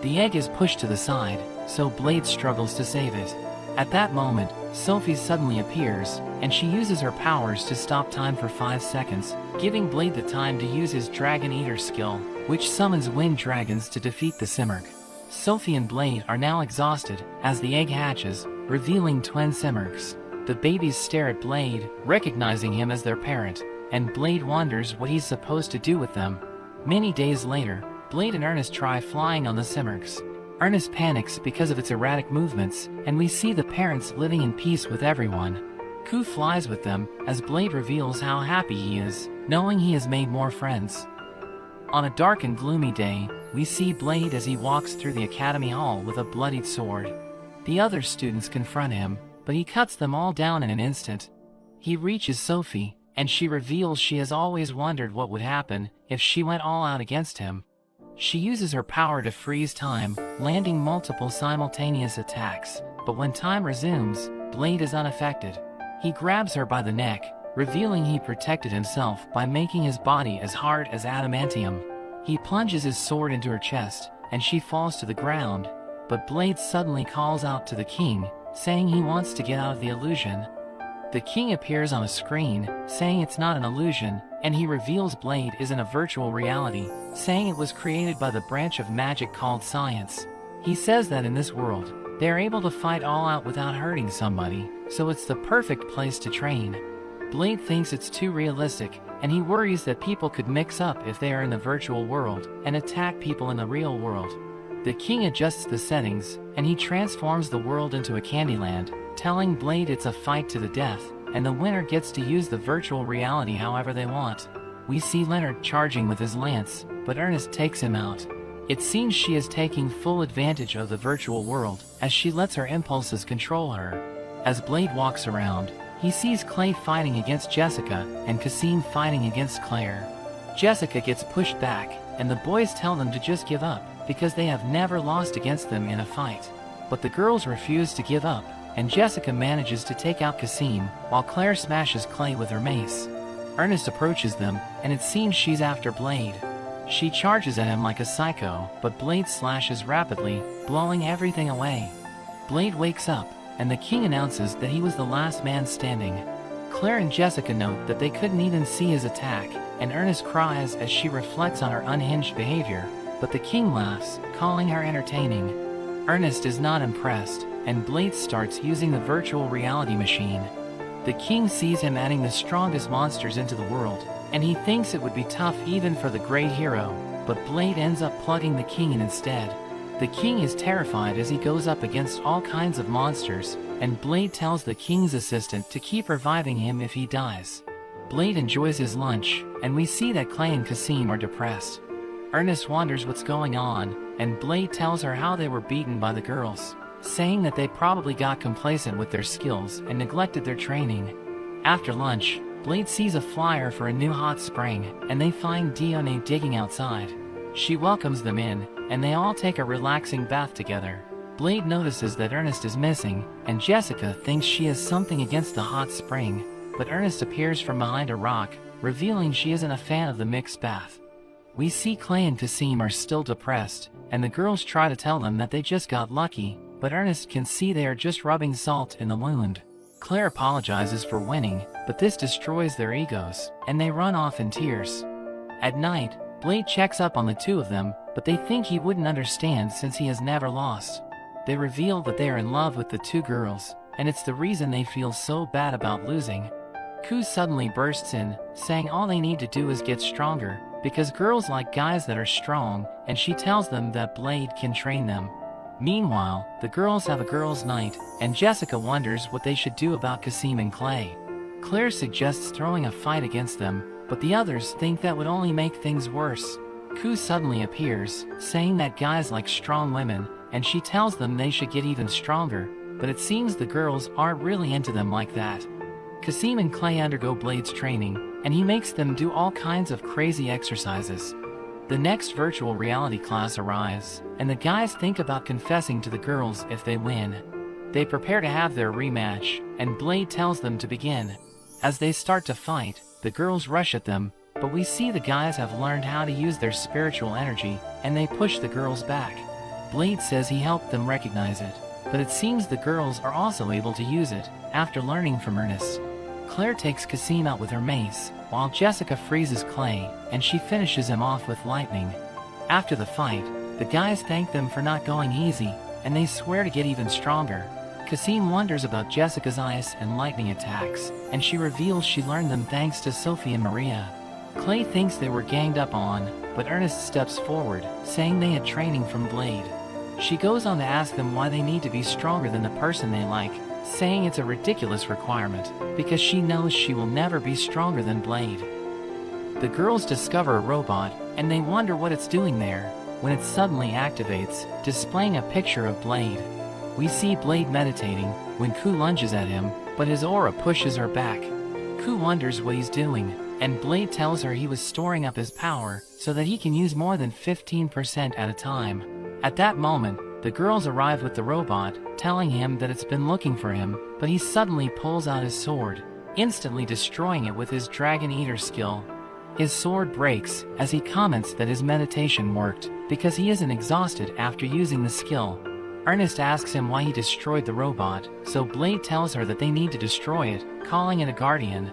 Speaker 1: The egg is pushed to the side, so Blade struggles to save it. At that moment, Sophie suddenly appears, and she uses her powers to stop time for 5 seconds, giving Blade the time to use his Dragon Eater skill, which summons wind dragons to defeat the Simurgh. Sophie and Blade are now exhausted, as the egg hatches, revealing twin Simurghs. The babies stare at Blade, recognizing him as their parent. and Blade wonders what he's supposed to do with them. Many days later, Blade and Ernest try flying on the Simurgs. Ernest panics because of its erratic movements, and we see the parents living in peace with everyone. Ku flies with them as Blade reveals how happy he is, knowing he has made more friends. On a dark and gloomy day, we see Blade as he walks through the academy hall with a bloodied sword. The other students confront him, but he cuts them all down in an instant. He reaches Sophie, and she reveals she has always wondered what would happen if she went all out against him. She uses her power to freeze time, landing multiple simultaneous attacks, but when time resumes, Blade is unaffected. He grabs her by the neck, revealing he protected himself by making his body as hard as adamantium. He plunges his sword into her chest, and she falls to the ground, but Blade suddenly calls out to the king, saying he wants to get out of the illusion. The king appears on a screen, saying it's not an illusion, and he reveals Blade is in a virtual reality, saying it was created by the branch of magic called science. He says that in this world, they are able to fight all out without hurting somebody, so it's the perfect place to train. Blade thinks it's too realistic, and he worries that people could mix up if they are in the virtual world and attack people in the real world. The king adjusts the settings, and he transforms the world into a Candyland, telling Blade it's a fight to the death, and the winner gets to use the virtual reality however they want. We see Leonard charging with his lance, but Ernest takes him out. It seems she is taking full advantage of the virtual world, as she lets her impulses control her. As Blade walks around, he sees Clay fighting against Jessica, and Cassim fighting against Claire. Jessica gets pushed back, and the boys tell them to just give up, because they have never lost against them in a fight. But the girls refuse to give up, and Jessica manages to take out Cassim, while Claire smashes Clay with her mace. Ernest approaches them, and it seems she's after Blade. She charges at him like a psycho, but Blade slashes rapidly, blowing everything away. Blade wakes up, and the king announces that he was the last man standing. Claire and Jessica note that they couldn't even see his attack, and Ernest cries as she reflects on her unhinged behavior, but the king laughs, calling her entertaining. Ernest is not impressed, and Blade starts using the virtual reality machine. The king sees him adding the strongest monsters into the world, and he thinks it would be tough even for the great hero, but Blade ends up plugging the king in instead. The king is terrified as he goes up against all kinds of monsters, and Blade tells the king's assistant to keep reviving him if he dies. Blade enjoys his lunch, and we see that Clay and Cassim are depressed. Ernest wonders what's going on, and Blade tells her how they were beaten by the girls, saying that they probably got complacent with their skills and neglected their training. After lunch, Blade sees a flyer for a new hot spring, and they find Dione digging outside. She welcomes them in, and they all take a relaxing bath together. Blade notices that Ernest is missing, and Jessica thinks she has something against the hot spring, but Ernest appears from behind a rock, revealing she isn't a fan of the mixed bath. We see Clay and Cassim are still depressed, and the girls try to tell them that they just got lucky, but Ernest can see they are just rubbing salt in the wound. Claire apologizes for winning, but this destroys their egos, and they run off in tears. At night, Blade checks up on the two of them, but they think he wouldn't understand since he has never lost. They reveal that they are in love with the two girls, and it's the reason they feel so bad about losing. Ku suddenly bursts in, saying all they need to do is get stronger, because girls like guys that are strong, and she tells them that Blade can train them. Meanwhile, the girls have a girls' night, and Jessica wonders what they should do about Cassim and Clay. Claire suggests throwing a fight against them, but the others think that would only make things worse. Ku suddenly appears, saying that guys like strong women, and she tells them they should get even stronger, but it seems the girls aren't really into them like that. Cassim and Clay undergo Blade's training, and he makes them do all kinds of crazy exercises. The next virtual reality class arrives, and the guys think about confessing to the girls if they win. They prepare to have their rematch, and Blade tells them to begin. As they start to fight, the girls rush at them, but we see the guys have learned how to use their spiritual energy, and they push the girls back. Blade says he helped them recognize it, but it seems the girls are also able to use it, after learning from Ernest. Claire takes Cassim out with her mace, while Jessica freezes Clay, and she finishes him off with lightning. After the fight, the guys thank them for not going easy, and they swear to get even stronger. Cassine wonders about Jessica's ice and lightning attacks, and she reveals she learned them thanks to Sophie and Maria. Clay thinks they were ganged up on, but Ernest steps forward, saying they had training from Blade. She goes on to ask them why they need to be stronger than the person they like, saying it's a ridiculous requirement, because she knows she will never be stronger than Blade. The girls discover a robot, and they wonder what it's doing there, when it suddenly activates, displaying a picture of Blade. We see Blade meditating, when Ku lunges at him, but his aura pushes her back. Ku wonders what he's doing, and Blade tells her he was storing up his power, so that he can use more than 15% at a time. At that moment, the girls arrive with the robot, telling him that it's been looking for him, but he suddenly pulls out his sword, instantly destroying it with his Dragon Eater skill. His sword breaks, as he comments that his meditation worked, because he isn't exhausted after using the skill. Ernest asks him why he destroyed the robot, so Blade tells her that they need to destroy it, calling it a guardian.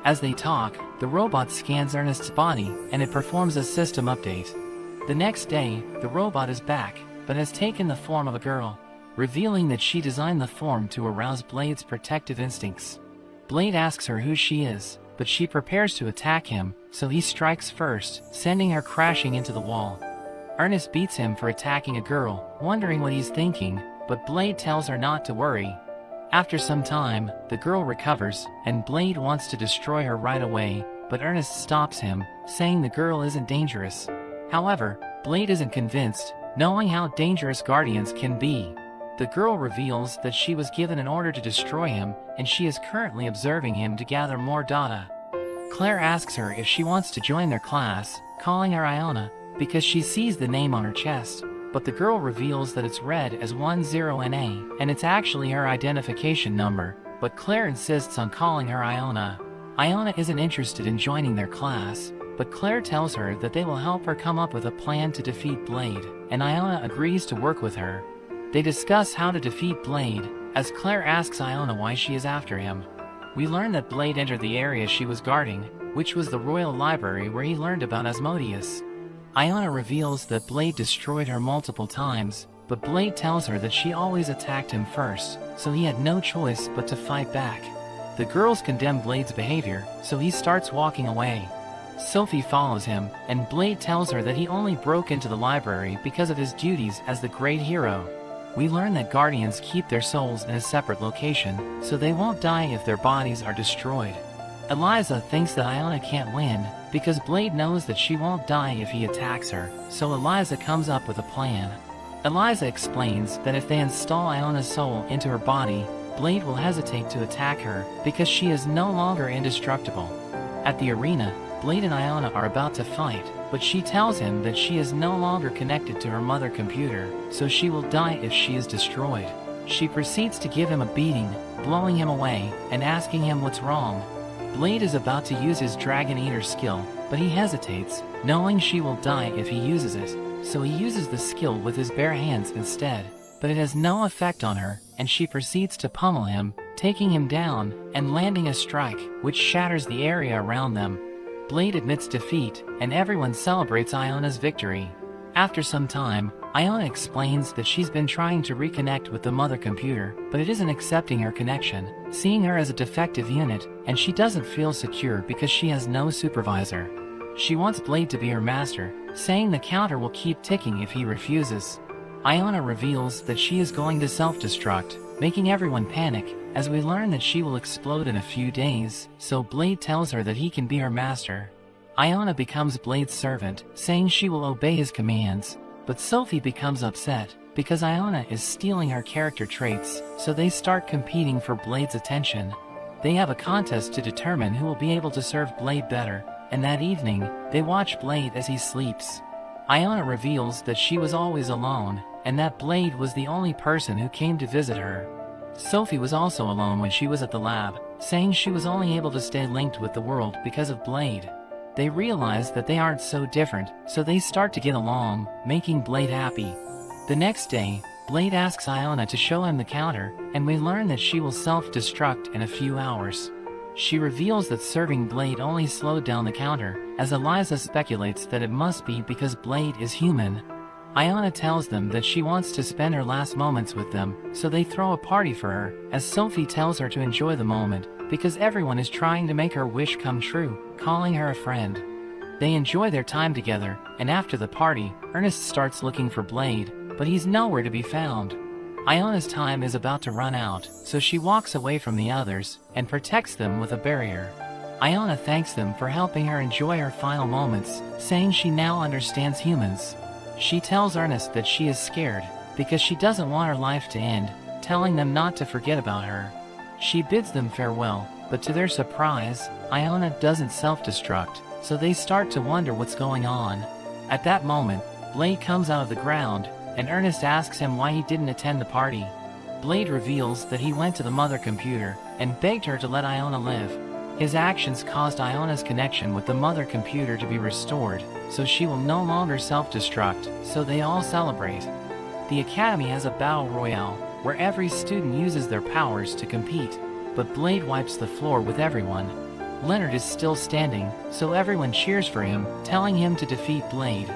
Speaker 1: As they talk, the robot scans Ernest's body, and it performs a system update. The next day, the robot is back, but has taken the form of a girl, revealing that she designed the form to arouse Blade's protective instincts. Blade asks her who she is, but she prepares to attack him, so he strikes first, sending her crashing into the wall. Ernest beats him for attacking a girl, wondering what he's thinking, but Blade tells her not to worry. After some time, the girl recovers, and Blade wants to destroy her right away, but Ernest stops him, saying the girl isn't dangerous. However, Blade isn't convinced, knowing how dangerous guardians can be. The girl reveals that she was given an order to destroy him, and she is currently observing him to gather more data. Claire asks her if she wants to join their class, calling her Iona, because she sees the name on her chest, but the girl reveals that it's read as 10NA, and it's actually her identification number, but Claire insists on calling her Iona. Iona isn't interested in joining their class, but Claire tells her that they will help her come up with a plan to defeat Blade, and Iona agrees to work with her. They discuss how to defeat Blade, as Claire asks Iona why she is after him. We learn that Blade entered the area she was guarding, which was the Royal Library where he learned about Asmodeus. Iona reveals that Blade destroyed her multiple times, but Blade tells her that she always attacked him first, so he had no choice but to fight back. The girls condemn Blade's behavior, so he starts walking away. Sophie follows him, and Blade tells her that he only broke into the library because of his duties as the great hero. We learn that guardians keep their souls in a separate location, so they won't die if their bodies are destroyed. Eliza thinks that Iona can't win, because Blade knows that she won't die if he attacks her, so Eliza comes up with a plan. Eliza explains that if they install Iona's soul into her body, Blade will hesitate to attack her, because she is no longer indestructible. At the arena, Blade and Iona are about to fight, but she tells him that she is no longer connected to her mother computer, so she will die if she is destroyed. She proceeds to give him a beating, blowing him away, and asking him what's wrong. Blade is about to use his Dragon Eater skill, but he hesitates, knowing she will die if he uses it, so he uses the skill with his bare hands instead. But it has no effect on her, and she proceeds to pummel him, taking him down, and landing a strike, which shatters the area around them. Blade admits defeat, and everyone celebrates Iona's victory. After some time, Iona explains that she's been trying to reconnect with the mother computer, but it isn't accepting her connection, seeing her as a defective unit, and she doesn't feel secure because she has no supervisor. She wants Blade to be her master, saying the counter will keep ticking if he refuses. Iona reveals that she is going to self-destruct, making everyone panic, as we learn that she will explode in a few days, so Blade tells her that he can be her master. Iona becomes Blade's servant, saying she will obey his commands, but Sophie becomes upset, because Iona is stealing her character traits, so they start competing for Blade's attention. They have a contest to determine who will be able to serve Blade better, and that evening, they watch Blade as he sleeps. Iona reveals that she was always alone, and that Blade was the only person who came to visit her. Sophie was also alone when she was at the lab, saying she was only able to stay linked with the world because of Blade. They realize that they aren't so different, so they start to get along, making Blade happy. The next day, Blade asks Iona to show him the counter, and we learn that she will self-destruct in a few hours. She reveals that serving Blade only slowed down the counter, as Eliza speculates that it must be because Blade is human. Iona tells them that she wants to spend her last moments with them, so they throw a party for her, as Sophie tells her to enjoy the moment, because everyone is trying to make her wish come true, calling her a friend. They enjoy their time together, and after the party, Ernest starts looking for Blade, but he's nowhere to be found. Iona's time is about to run out, so she walks away from the others, and protects them with a barrier. Iona thanks them for helping her enjoy her final moments, saying she now understands humans. She tells Ernest that she is scared, because she doesn't want her life to end, telling them not to forget about her. She bids them farewell, but to their surprise, Iona doesn't self-destruct, so they start to wonder what's going on. At that moment, Blade comes out of the ground, and Ernest asks him why he didn't attend the party. Blade reveals that he went to the mother computer, and begged her to let Iona live. His actions caused Iona's connection with the mother computer to be restored, so she will no longer self-destruct, so they all celebrate. The Academy has a battle royale, where every student uses their powers to compete, but Blade wipes the floor with everyone. Leonard is still standing, so everyone cheers for him, telling him to defeat Blade.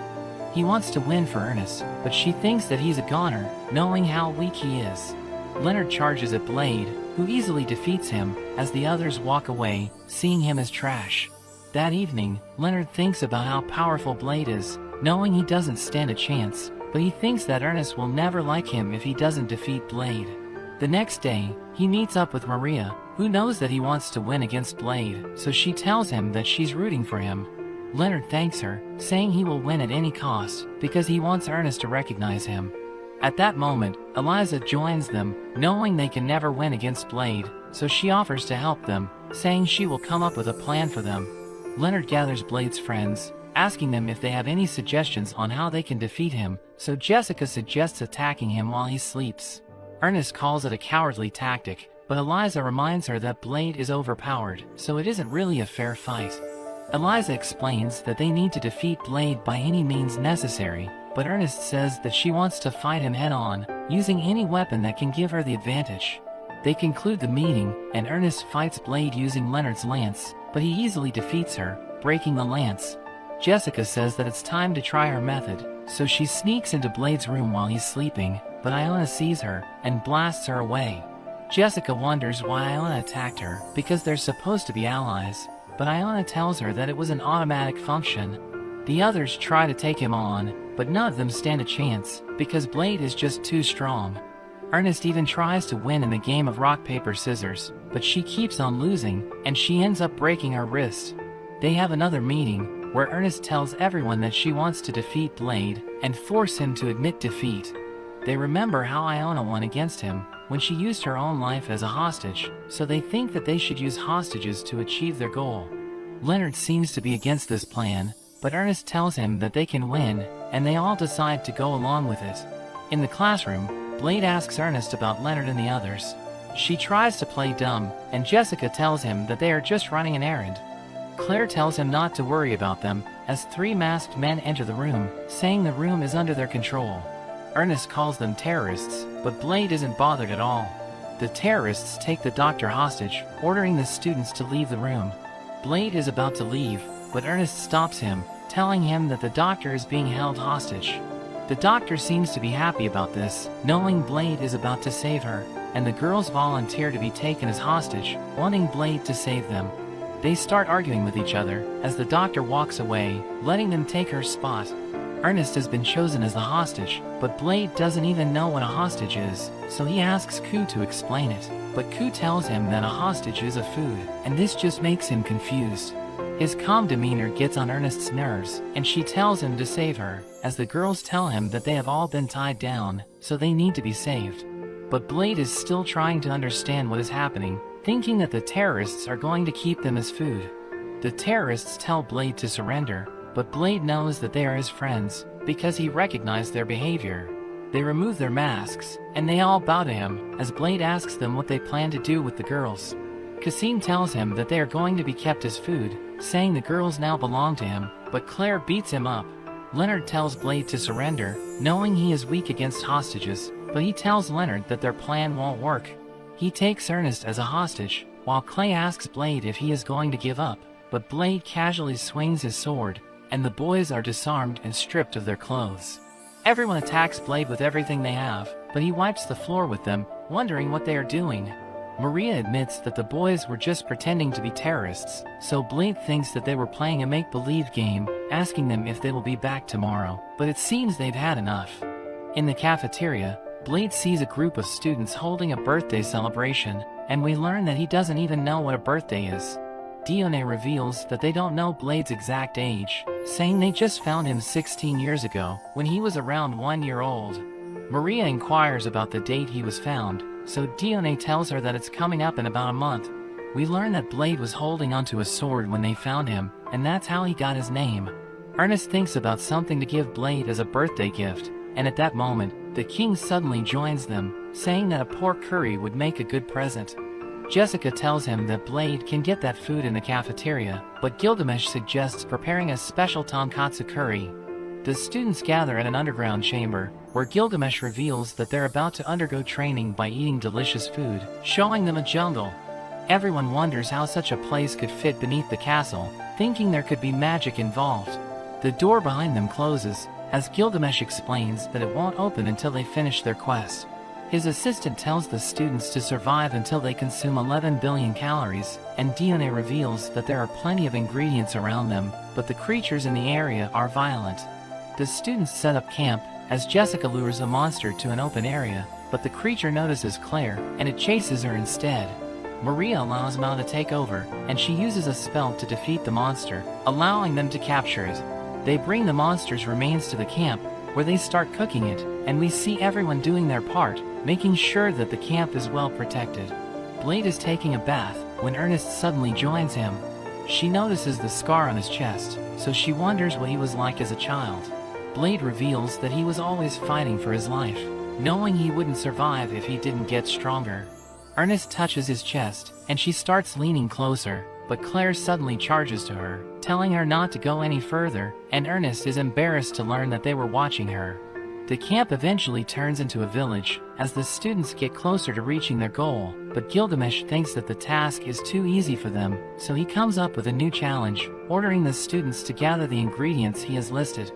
Speaker 1: He wants to win for Ernest, but she thinks that he's a goner, knowing how weak he is. Leonard charges at Blade, who easily defeats him, as the others walk away, seeing him as trash. That evening, Leonard thinks about how powerful Blade is, knowing he doesn't stand a chance, but he thinks that Ernest will never like him if he doesn't defeat Blade. The next day, he meets up with Maria, who knows that he wants to win against Blade, so she tells him that she's rooting for him. Leonard thanks her, saying he will win at any cost, because he wants Ernest to recognize him. At that moment, Eliza joins them, knowing they can never win against Blade, so she offers to help them, saying she will come up with a plan for them. Leonard gathers Blade's friends, asking them if they have any suggestions on how they can defeat him, so Jessica suggests attacking him while he sleeps. Ernest calls it a cowardly tactic, but Eliza reminds her that Blade is overpowered, so it isn't really a fair fight. Eliza explains that they need to defeat Blade by any means necessary, but Ernest says that she wants to fight him head-on, using any weapon that can give her the advantage. They conclude the meeting, and Ernest fights Blade using Leonard's lance, but he easily defeats her, breaking the lance. Jessica says that it's time to try her method, so she sneaks into Blade's room while he's sleeping, but Iona sees her, and blasts her away. Jessica wonders why Iona attacked her, because they're supposed to be allies, but Iona tells her that it was an automatic function. The others try to take him on, but none of them stand a chance, because Blade is just too strong. Ernest even tries to win in the game of rock, paper, scissors, but she keeps on losing, and she ends up breaking her wrist. They have another meeting, where Ernest tells everyone that she wants to defeat Blade, and force him to admit defeat. They remember how Iona won against him, when she used her own life as a hostage, so they think that they should use hostages to achieve their goal. Leonard seems to be against this plan, but Ernest tells him that they can win, and they all decide to go along with it. In the classroom, Blade asks Ernest about Leonard and the others. She tries to play dumb, and Jessica tells him that they are just running an errand. Claire tells him not to worry about them, as 3 masked men enter the room, saying the room is under their control. Ernest calls them terrorists, but Blade isn't bothered at all. The terrorists take the doctor hostage, ordering the students to leave the room. Blade is about to leave, but Ernest stops him, telling him that the doctor is being held hostage. The doctor seems to be happy about this, knowing Blade is about to save her, and the girls volunteer to be taken as hostage, wanting Blade to save them. They start arguing with each other, as the doctor walks away, letting them take her spot. Ernest has been chosen as the hostage, but Blade doesn't even know what a hostage is, so he asks Ku to explain it, but Ku tells him that a hostage is a food, and this just makes him confused. His calm demeanor gets on Ernest's nerves, and she tells him to save her, as the girls tell him that they have all been tied down, so they need to be saved. But Blade is still trying to understand what is happening, thinking that the terrorists are going to keep them as food. The terrorists tell Blade to surrender, but Blade knows that they are his friends, because he recognized their behavior. They remove their masks, and they all bow to him, as Blade asks them what they plan to do with the girls. Cassim tells him that they are going to be kept as food, saying the girls now belong to him, but Claire beats him up. Leonard tells Blade to surrender, knowing he is weak against hostages, but he tells Leonard that their plan won't work. He takes Ernest as a hostage, while Clay asks Blade if he is going to give up, but Blade casually swings his sword, and the boys are disarmed and stripped of their clothes. Everyone attacks Blade with everything they have, but he wipes the floor with them, wondering what they are doing. Maria admits that the boys were just pretending to be terrorists, so Blade thinks that they were playing a make-believe game, asking them if they will be back tomorrow, but it seems they've had enough. In the cafeteria, Blade sees a group of students holding a birthday celebration, and we learn that he doesn't even know what a birthday is. Dione reveals that they don't know Blade's exact age, saying they just found him 16 years ago, when he was around 1 year old. Maria inquires about the date he was found, so Dione tells her that it's coming up in about a month. We learn that Blade was holding onto a sword when they found him, and that's how he got his name. Ernest thinks about something to give Blade as a birthday gift, and at that moment, the king suddenly joins them, saying that a pork curry would make a good present. Jessica tells him that Blade can get that food in the cafeteria, but Gilgamesh suggests preparing a special tonkatsu curry. The students gather at an underground chamber, where Gilgamesh reveals that they're about to undergo training by eating delicious food, showing them a jungle. Everyone wonders how such a place could fit beneath the castle, thinking there could be magic involved. The door behind them closes, as Gilgamesh explains that it won't open until they finish their quest. His assistant tells the students to survive until they consume 11 billion calories, and Dione reveals that there are plenty of ingredients around them, but the creatures in the area are violent. The students set up camp, as Jessica lures a monster to an open area, but the creature notices Claire, and it chases her instead. Maria allows Mao to take over, and she uses a spell to defeat the monster, allowing them to capture it. They bring the monster's remains to the camp, where they start cooking it, and we see everyone doing their part, making sure that the camp is well protected. Blade is taking a bath, when Ernest suddenly joins him. She notices the scar on his chest, so she wonders what he was like as a child. Blade reveals that he was always fighting for his life, knowing he wouldn't survive if he didn't get stronger. Ernest touches his chest, and she starts leaning closer, but Claire suddenly charges to her, telling her not to go any further, and Ernest is embarrassed to learn that they were watching her. The camp eventually turns into a village, as the students get closer to reaching their goal, but Gilgamesh thinks that the task is too easy for them, so he comes up with a new challenge, ordering the students to gather the ingredients he has listed.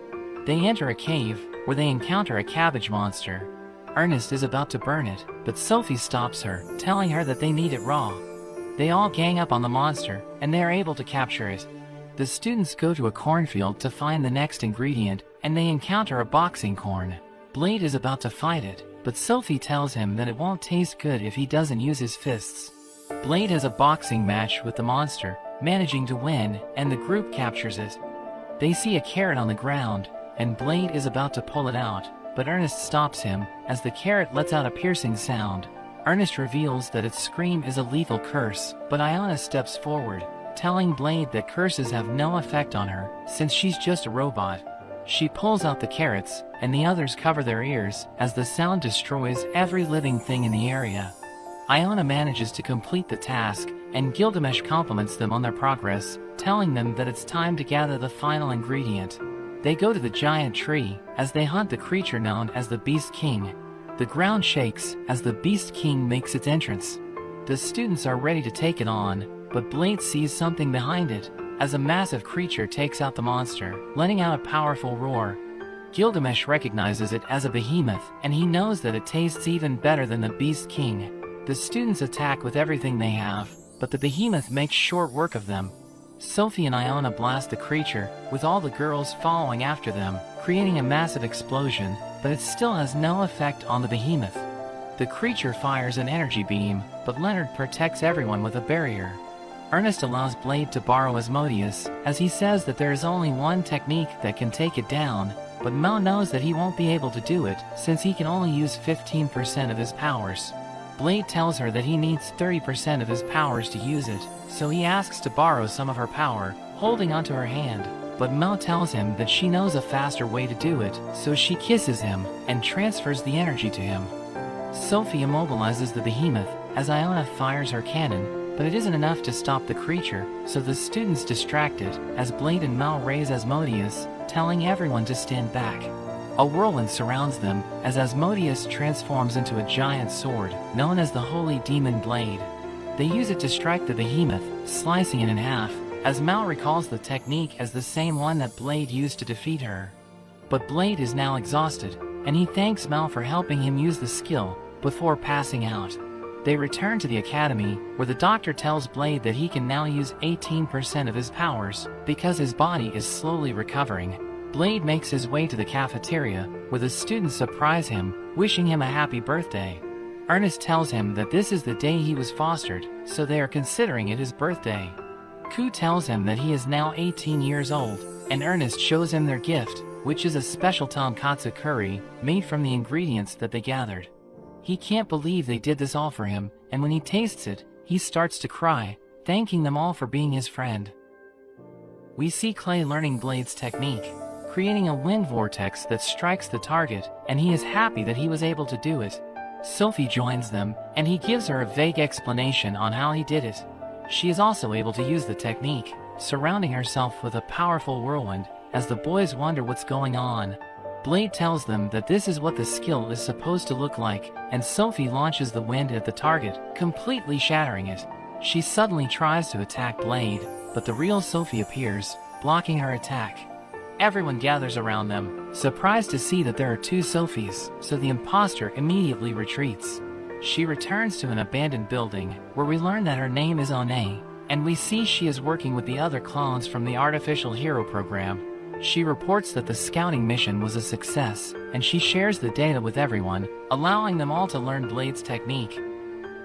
Speaker 1: They enter a cave, where they encounter a cabbage monster. Ernest is about to burn it, but Sophie stops her, telling her that they need it raw. They all gang up on the monster, and they are able to capture it. The students go to a cornfield to find the next ingredient, and they encounter a boxing corn. Blade is about to fight it, but Sophie tells him that it won't taste good if he doesn't use his fists. Blade has a boxing match with the monster, managing to win, and the group captures it. They see a carrot on the ground, and Blade is about to pull it out, but Ernest stops him, as the carrot lets out a piercing sound. Ernest reveals that its scream is a lethal curse, but Iona steps forward, telling Blade that curses have no effect on her, since she's just a robot. She pulls out the carrots, and the others cover their ears, as the sound destroys every living thing in the area. Iona manages to complete the task, and Gilgamesh compliments them on their progress, telling them that it's time to gather the final ingredient. They go to the giant tree, as they hunt the creature known as the Beast King. The ground shakes, as the Beast King makes its entrance. The students are ready to take it on, but Blade sees something behind it, as a massive creature takes out the monster, letting out a powerful roar. Gilgamesh recognizes it as a behemoth, and he knows that it tastes even better than the Beast King. The students attack with everything they have, but the behemoth makes short work of them. Sophie and Iona blast the creature, with all the girls following after them, creating a massive explosion, but it still has no effect on the behemoth. The creature fires an energy beam, but Leonard protects everyone with a barrier. Ernest allows Blade to borrow Asmodeus, as he says that there is only one technique that can take it down, but Mo knows that he won't be able to do it, since he can only use 15% of his powers. Blade tells her that he needs 30% of his powers to use it, so he asks to borrow some of her power, holding onto her hand, but Mo tells him that she knows a faster way to do it, so she kisses him, and transfers the energy to him. Sophie immobilizes the behemoth, as Iona fires her cannon, but it isn't enough to stop the creature, so the students distract it, as Blade and Mal raise Asmodeus, telling everyone to stand back. A whirlwind surrounds them, as Asmodeus transforms into a giant sword, known as the Holy Demon Blade. They use it to strike the behemoth, slicing it in half, as Mal recalls the technique as the same one that Blade used to defeat her. But Blade is now exhausted, and he thanks Mal for helping him use the skill before passing out. They return to the academy, where the doctor tells Blade that he can now use 18% of his powers because his body is slowly recovering. Blade makes his way to the cafeteria, where the students surprise him, wishing him a happy birthday. Ernest tells him that this is the day he was fostered, so they are considering it his birthday. Ku tells him that he is now 18 years old, and Ernest shows him their gift, which is a special tonkatsu curry made from the ingredients that they gathered. He can't believe they did this all for him, and when he tastes it, he starts to cry, thanking them all for being his friend. We see Clay learning Blade's technique, creating a wind vortex that strikes the target, and he is happy that he was able to do it. Sophie joins them, and he gives her a vague explanation on how he did it. She is also able to use the technique, surrounding herself with a powerful whirlwind, as the boys wonder what's going on. Blade tells them that this is what the skill is supposed to look like, and Sophie launches the wind at the target, completely shattering it. She suddenly tries to attack Blade, but the real Sophie appears, blocking her attack. Everyone gathers around them, surprised to see that there are two Sophies, so the imposter immediately retreats. She returns to an abandoned building, where we learn that her name is One, and we see she is working with the other clones from the Artificial Hero program. She reports that the scouting mission was a success, and she shares the data with everyone, allowing them all to learn Blade's technique.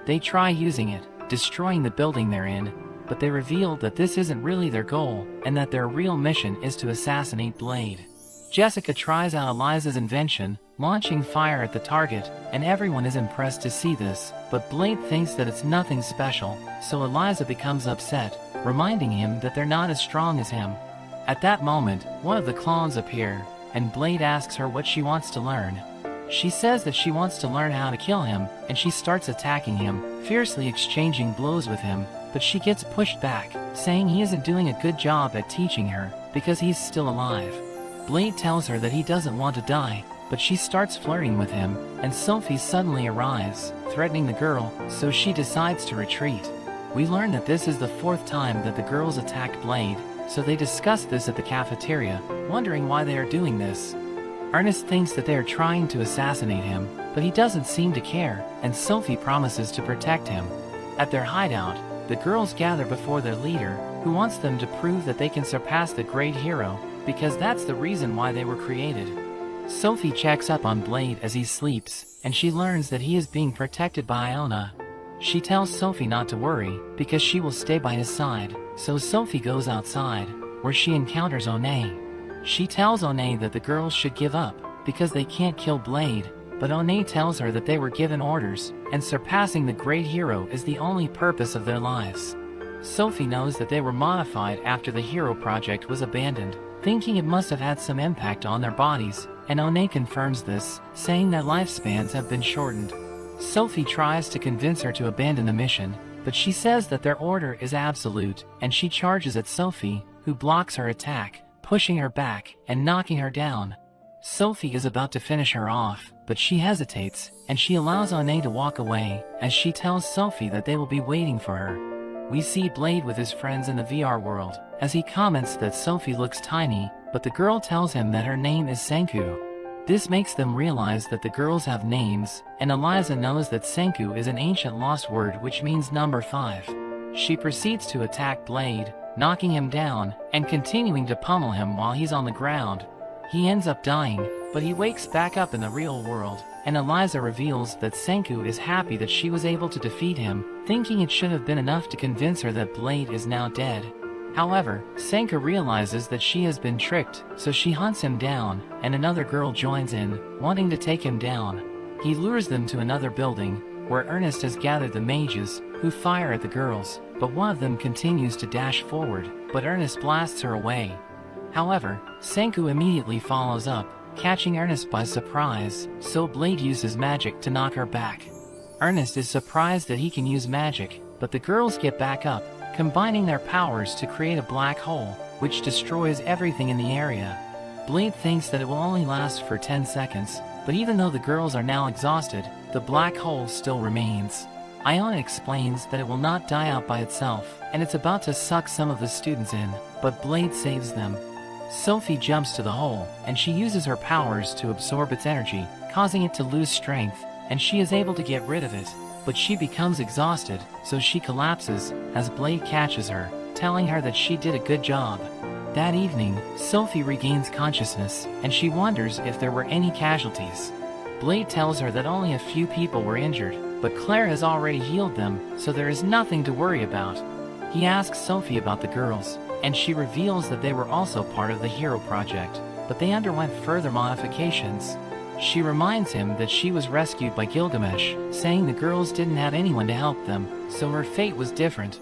Speaker 1: They try using it, destroying the building they're in, but they reveal that this isn't really their goal, and that their real mission is to assassinate Blade. Jessica tries out Eliza's invention, launching fire at the target, and everyone is impressed to see this, but Blade thinks that it's nothing special, so Eliza becomes upset, reminding him that they're not as strong as him. At that moment, one of the clones appear, and Blade asks her what she wants to learn. She says that she wants to learn how to kill him, and she starts attacking him, fiercely exchanging blows with him, but she gets pushed back, saying he isn't doing a good job at teaching her, because he's still alive. Blade tells her that he doesn't want to die, but she starts flirting with him, and Sophie suddenly arrives, threatening the girl, so she decides to retreat. We learn that this is the fourth time that the girls attacked Blade, so they discuss this at the cafeteria, wondering why they are doing this. Ernest thinks that they are trying to assassinate him, but he doesn't seem to care, and Sophie promises to protect him. At their hideout, the girls gather before their leader, who wants them to prove that they can surpass the great hero, because that's the reason why they were created. Sophie checks up on Blade as he sleeps, and she learns that he is being protected by Iona. She tells Sophie not to worry, because she will stay by his side, so Sophie goes outside, where she encounters One. She tells One that the girls should give up, because they can't kill Blade, but One tells her that they were given orders, and surpassing the great hero is the only purpose of their lives. Sophie knows that they were modified after the hero project was abandoned, thinking it must have had some impact on their bodies, and One confirms this, saying that lifespans have been shortened. Sophie tries to convince her to abandon the mission, but she says that their order is absolute, and she charges at Sophie, who blocks her attack, pushing her back and knocking her down. Sophie is about to finish her off, but she hesitates, and she allows One to walk away, as she tells Sophie that they will be waiting for her. We see Blade with his friends in the VR world, as he comments that Sophie looks tiny, but the girl tells him that her name is Senku. This makes them realize that the girls have names, and Eliza knows that Senku is an ancient lost word which means number 5. She proceeds to attack Blade, knocking him down, and continuing to pummel him while he's on the ground. He ends up dying, but he wakes back up in the real world, and Eliza reveals that Senku is happy that she was able to defeat him, thinking it should have been enough to convince her that Blade is now dead. However, Senku realizes that she has been tricked, so she hunts him down, and another girl joins in, wanting to take him down. He lures them to another building, where Ernest has gathered the mages, who fire at the girls, but one of them continues to dash forward, but Ernest blasts her away. However, Senku immediately follows up, catching Ernest by surprise, so Blade uses magic to knock her back. Ernest is surprised that he can use magic, but the girls get back up, combining their powers to create a black hole, which destroys everything in the area. Blade thinks that it will only last for 10 seconds, but even though the girls are now exhausted, the black hole still remains. Iona explains that it will not die out by itself, and it's about to suck some of the students in, but Blade saves them. Sophie jumps to the hole, and she uses her powers to absorb its energy, causing it to lose strength, and she is able to get rid of it. But she becomes exhausted, so she collapses as Blade catches her, telling her that she did a good job. That evening, Sophie regains consciousness, and she wonders if there were any casualties. Blade tells her that only a few people were injured, but Claire has already healed them, so there is nothing to worry about. He asks Sophie about the girls, and she reveals that they were also part of the Hero Project, but they underwent further modifications. She reminds him that she was rescued by Gilgamesh, saying the girls didn't have anyone to help them, so her fate was different.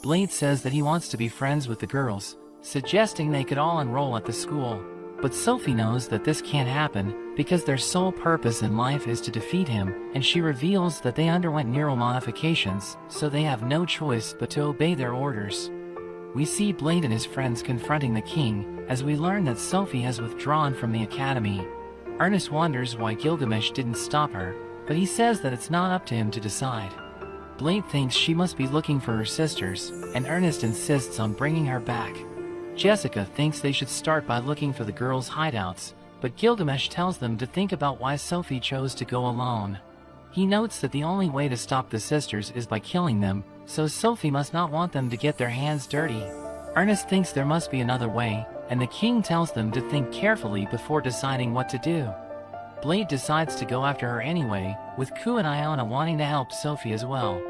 Speaker 1: Blade says that he wants to be friends with the girls, suggesting they could all enroll at the school. But Sophie knows that this can't happen because their sole purpose in life is to defeat him, and she reveals that they underwent neural modifications, so they have no choice but to obey their orders. We see Blade and his friends confronting the king, as we learn that Sophie has withdrawn from the academy. Ernest wonders why Gilgamesh didn't stop her, but he says that it's not up to him to decide. Blade thinks she must be looking for her sisters, and Ernest insists on bringing her back. Jessica thinks they should start by looking for the girls' hideouts, but Gilgamesh tells them to think about why Sophie chose to go alone. He notes that the only way to stop the sisters is by killing them, so Sophie must not want them to get their hands dirty. Ernest thinks there must be another way, and the king tells them to think carefully before deciding what to do. Blade decides to go after her anyway, with Ku and Iona wanting to help Sophie as well.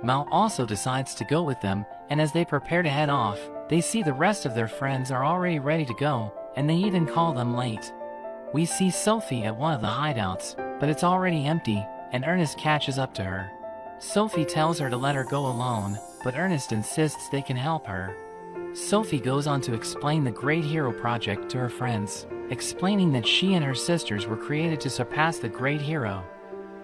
Speaker 1: Mal also decides to go with them, and as they prepare to head off, they see the rest of their friends are already ready to go, and they even call them late. We see Sophie at one of the hideouts, but it's already empty, and Ernest catches up to her. Sophie tells her to let her go alone, but Ernest insists they can help her. Sophie goes on to explain the Great Hero Project to her friends, explaining that she and her sisters were created to surpass the Great Hero.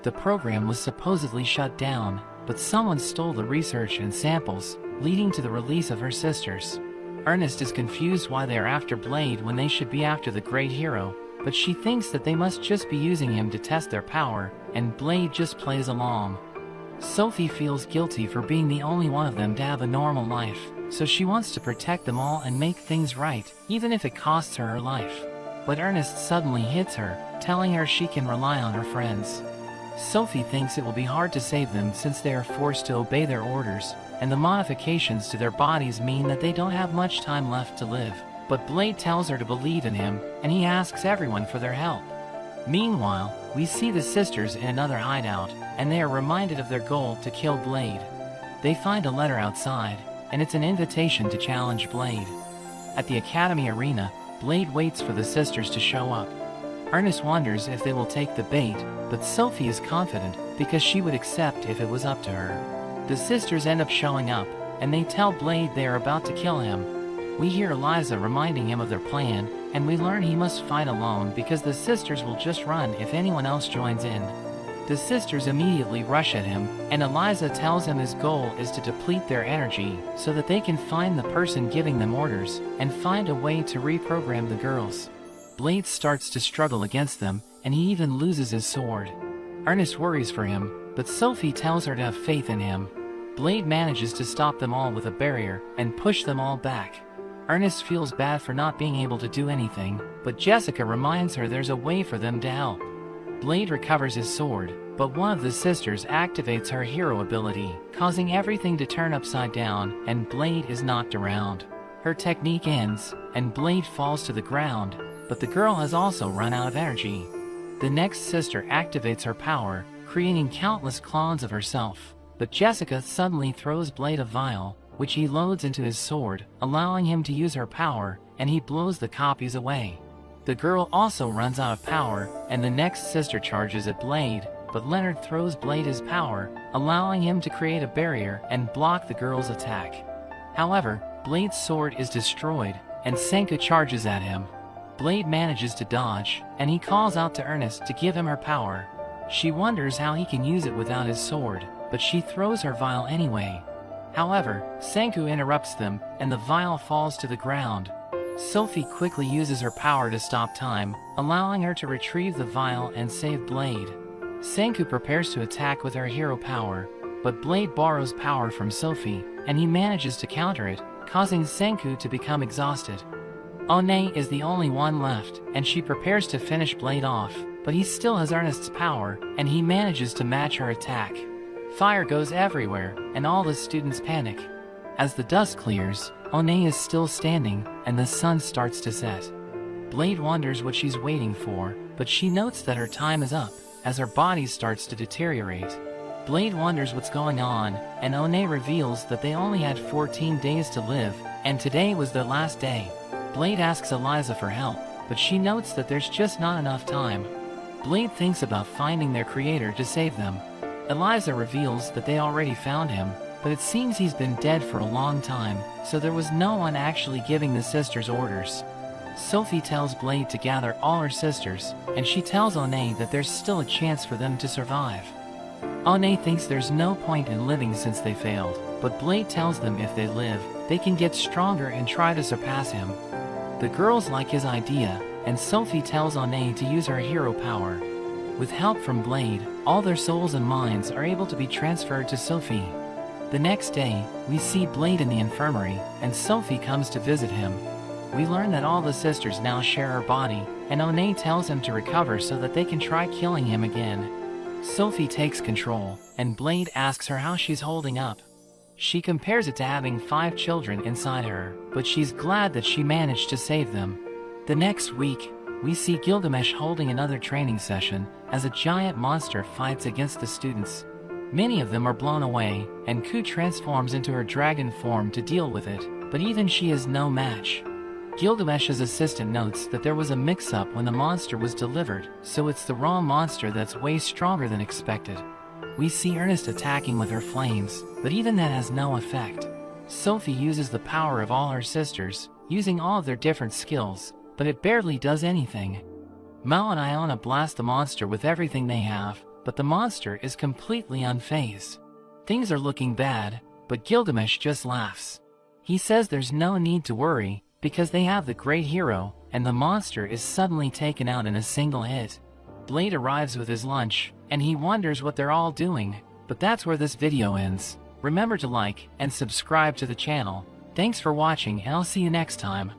Speaker 1: The program was supposedly shut down, but someone stole the research and samples, leading to the release of her sisters. Ernest is confused why they are after Blade when they should be after the Great Hero, but she thinks that they must just be using him to test their power, and Blade just plays along. Sophie feels guilty for being the only one of them to have a normal life, so she wants to protect them all and make things right, even if it costs her life. But Ernest suddenly hits her, telling her she can rely on her friends. Sophie thinks it will be hard to save them since they are forced to obey their orders, and the modifications to their bodies mean that they don't have much time left to live. But Blade tells her to believe in him, and he asks everyone for their help. Meanwhile, we see the sisters in another hideout, and they are reminded of their goal to kill Blade. They find a letter outside, and it's an invitation to challenge Blade. At the Academy arena, Blade waits for the sisters to show up. Ernest wonders if they will take the bait, but Sophie is confident because she would accept if it was up to her. The sisters end up showing up, and they tell Blade they are about to kill him. We hear Eliza reminding him of their plan, and we learn he must fight alone because the sisters will just run if anyone else joins in. The sisters immediately rush at him, and Eliza tells him his goal is to deplete their energy so that they can find the person giving them orders and find a way to reprogram the girls. Blade starts to struggle against them, and he even loses his sword. Ernest worries for him, but Sophie tells her to have faith in him. Blade manages to stop them all with a barrier and push them all back. Ernest feels bad for not being able to do anything, but Jessica reminds her there's a way for them to help. Blade recovers his sword, but one of the sisters activates her hero ability, causing everything to turn upside down, and Blade is knocked around. Her technique ends, and Blade falls to the ground, but the girl has also run out of energy. The next sister activates her power, creating countless clones of herself, but Jessica suddenly throws Blade a vial, which he loads into his sword, allowing him to use her power, and he blows the copies away. The girl also runs out of power, and the next sister charges at Blade, but Leonard throws Blade his power, allowing him to create a barrier and block the girl's attack. However, Blade's sword is destroyed, and Senku charges at him. Blade manages to dodge, and he calls out to Ernest to give him her power. She wonders how he can use it without his sword, but she throws her vial anyway. However, Senku interrupts them, and the vial falls to the ground. Sophie quickly uses her power to stop time, allowing her to retrieve the vial and save Blade. Senku prepares to attack with her hero power, but Blade borrows power from Sophie, and he manages to counter it, causing Senku to become exhausted. One is the only one left, and she prepares to finish Blade off, but he still has Ernest's power, and he manages to match her attack. Fire goes everywhere, and all the students panic. As the dust clears, One is still standing, and the sun starts to set. Blade wonders what she's waiting for, but she notes that her time is up, as her body starts to deteriorate. Blade wonders what's going on, and One reveals that they only had 14 days to live, and today was their last day. Blade asks Eliza for help, but she notes that there's just not enough time. Blade thinks about finding their creator to save them. Eliza reveals that they already found him, but it seems he's been dead for a long time, so there was no one actually giving the sisters orders. Sophie tells Blade to gather all her sisters, and she tells One that there's still a chance for them to survive. One thinks there's no point in living since they failed, but Blade tells them if they live, they can get stronger and try to surpass him. The girls like his idea, and Sophie tells One to use her hero power. With help from Blade, all their souls and minds are able to be transferred to Sophie. The next day, we see Blade in the infirmary, and Sophie comes to visit him. We learn that all the sisters now share her body, and One tells him to recover so that they can try killing him again. Sophie takes control, and Blade asks her how she's holding up. She compares it to having 5 children inside her, but she's glad that she managed to save them. The next week, we see Gilgamesh holding another training session as a giant monster fights against the students. Many of them are blown away, and Ku transforms into her dragon form to deal with it, but even she is no match. Gilgamesh's assistant notes that there was a mix-up when the monster was delivered, so it's the raw monster that's way stronger than expected. We see Ernest attacking with her flames, but even that has no effect. Sophie uses the power of all her sisters, using all of their different skills, but it barely does anything. Mao and Iona blast the monster with everything they have, but the monster is completely unfazed. Things are looking bad, but Gilgamesh just laughs. He says there's no need to worry, because they have the great hero, and the monster is suddenly taken out in a single hit. Blade arrives with his lunch, and he wonders what they're all doing, but that's where this video ends. Remember to like and subscribe to the channel. Thanks for watching, and I'll see you next time.